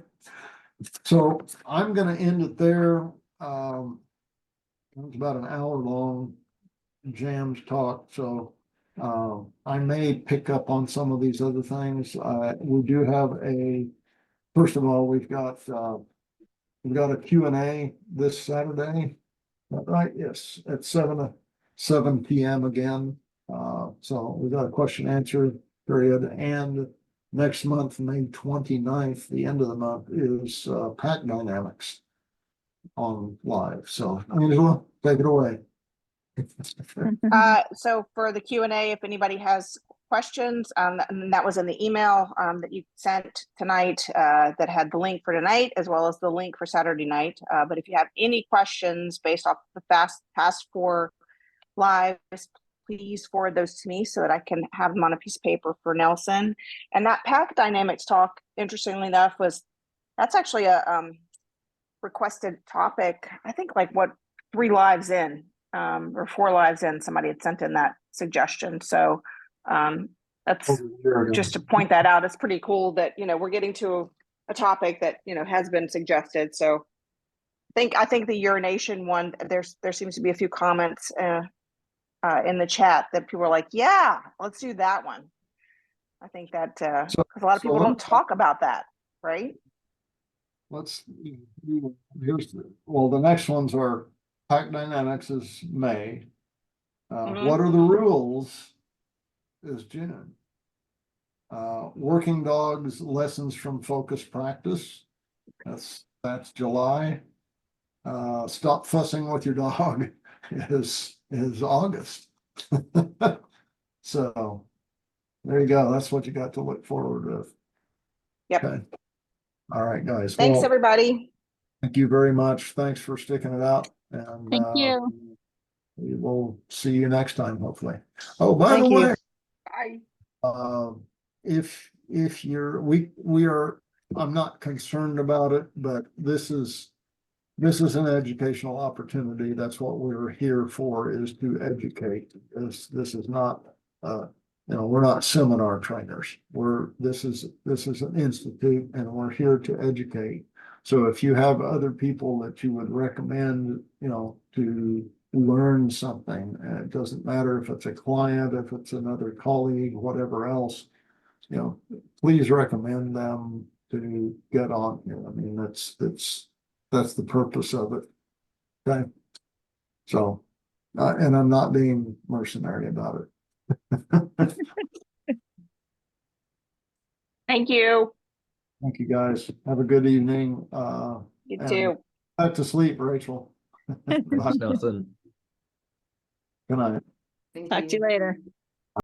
So I'm going to end it there. It's about an hour long jams talk. So I may pick up on some of these other things. We do have first of all, we've got a Q&A this Saturday. Is that right? Yes, at 7 p.m. again. So we've got a question answer period. And next month, May 29th, the end of the month, is Pack Dynamics on live. So Angela, take it away. So for the Q&A, if anybody has questions, and that was in the email that you sent tonight that had the link for tonight as well as the link for Saturday night. But if you have any questions based off the past 4 lives, please forward those to me so that I can have them on a piece of paper for Nelson. And that pack dynamics talk, interestingly enough, that's actually a requested topic. I think like 3 lives in or 4 lives in, somebody had sent in that suggestion. So that's just to point that out. It's pretty cool that, we're getting to a topic that, has been suggested. So I think the urination one, there seems to be a few comments in the chat that people are like, yeah, let's do that one. I think that because a lot of people don't talk about that, right? The next ones are pack dynamics is May. What are the rules is June. Working dogs lessons from focus practice. That's July. Stop fussing with your dog is August. So there you go. That's what you got to look forward with. Yep. Okay. All right, guys. Thanks, Well, everybody. thank you very much. Thanks for sticking it out. And Thank you. we will see you next time, hopefully. Oh, by Thank the you. way, Bye. if you're we are, I'm not concerned about it, but this is an educational opportunity. That's what we're here for, is to educate. This is not we're not seminar trainers. This is an institute, and we're here to educate. So if you have other people that you would recommend, to learn something, it doesn't matter if it's a client, if it's another colleague, whatever else, please recommend them to get on here. I mean, that's the purpose of it. Okay. So, and I'm not being mercenary about it. Thank you. Thank you, guys. Have a good evening. You and too. back to sleep, Rachel. Bye. Thanks, Nelson. Good night. Talk to you later.